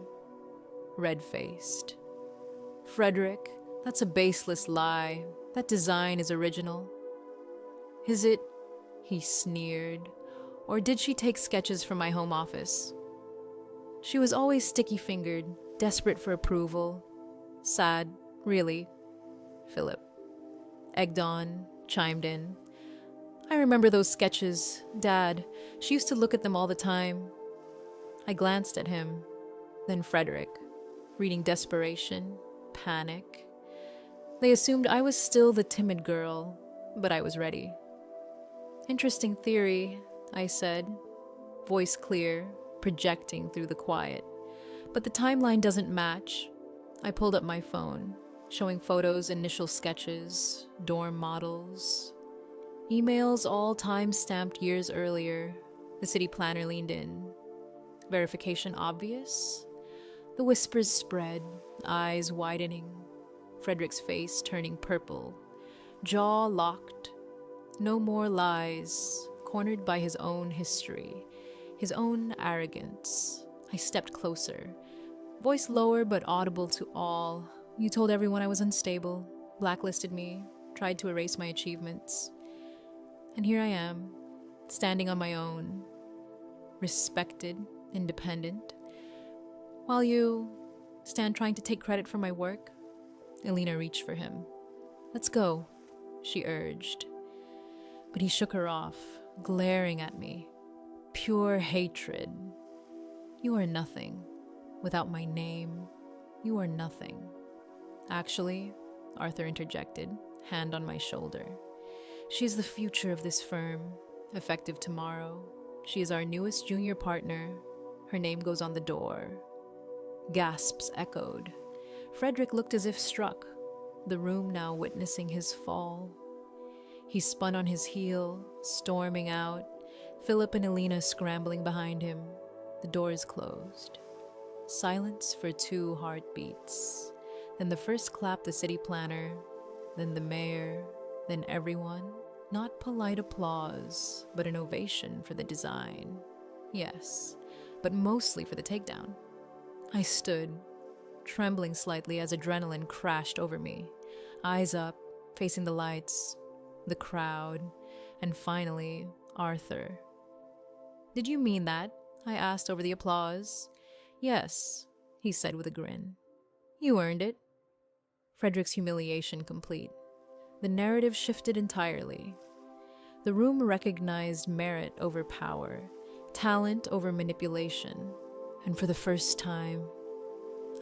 red-faced. "Frederick, that's a baseless lie. That design is original." "Is it?" he sneered. "Or did she take sketches from my home office?" She was always sticky-fingered, desperate for approval. Sad, really. Philip, egged on, chimed in. "I remember those sketches, Dad. She used to look at them all the time." I glanced at him, then Frederick, reading desperation, panic. They assumed I was still the timid girl, but I was ready. "Interesting theory," I said, voice clear, projecting through the quiet. "But the timeline doesn't match." I pulled up my phone, showing photos, initial sketches, dorm models, emails all time-stamped years earlier. The city planner leaned in. "Verification obvious?" The whispers spread, eyes widening. Frederick's face turning purple, jaw locked. No more lies, cornered by his own history, his own arrogance. I stepped closer, voice lower but audible to all. "You told everyone I was unstable, blacklisted me, tried to erase my achievements. And here I am, standing on my own, respected, independent, while you stand trying to take credit for my work." Elena reached for him. "Let's go," she urged. But he shook her off, glaring at me. Pure hatred. "You are nothing. Without my name, you are nothing." "Actually," Arthur interjected, hand on my shoulder, "she is the future of this firm, effective tomorrow. She is our newest junior partner. Her name goes on the door." Gasps echoed. Frederick looked as if struck, the room now witnessing his fall. He spun on his heel, storming out, Philip and Elena scrambling behind him. The doors closed. Silence for 2 heartbeats. Then the first clap the city planner, then the mayor, then everyone. Not polite applause, but an ovation for the design. Yes, but mostly for the takedown. I stood, trembling slightly as adrenaline crashed over me. Eyes up, facing the lights, the crowd, and finally, Arthur. "Did you mean that?" I asked over the applause. "Yes," he said with a grin. "You earned it." Frederick's humiliation complete. The narrative shifted entirely. The room recognized merit over power, talent over manipulation, and for the first time,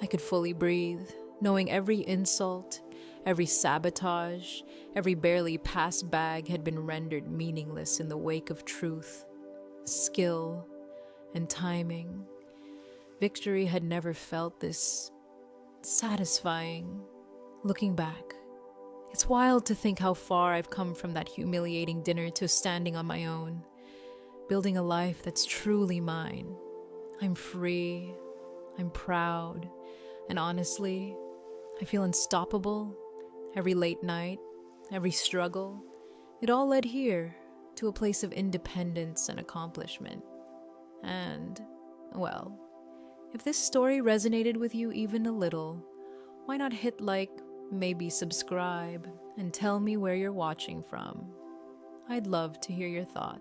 I could fully breathe, knowing every insult, every sabotage, every barely passed bag had been rendered meaningless in the wake of truth, skill, and timing. Victory had never felt this satisfying. Looking back, it's wild to think how far I've come from that humiliating dinner to standing on my own, building a life that's truly mine. I'm free, I'm proud, and honestly, I feel unstoppable. Every late night, every struggle, it all led here, to a place of independence and accomplishment. And, well, if this story resonated with you even a little, why not hit like, maybe subscribe, and tell me where you're watching from. I'd love to hear your thoughts.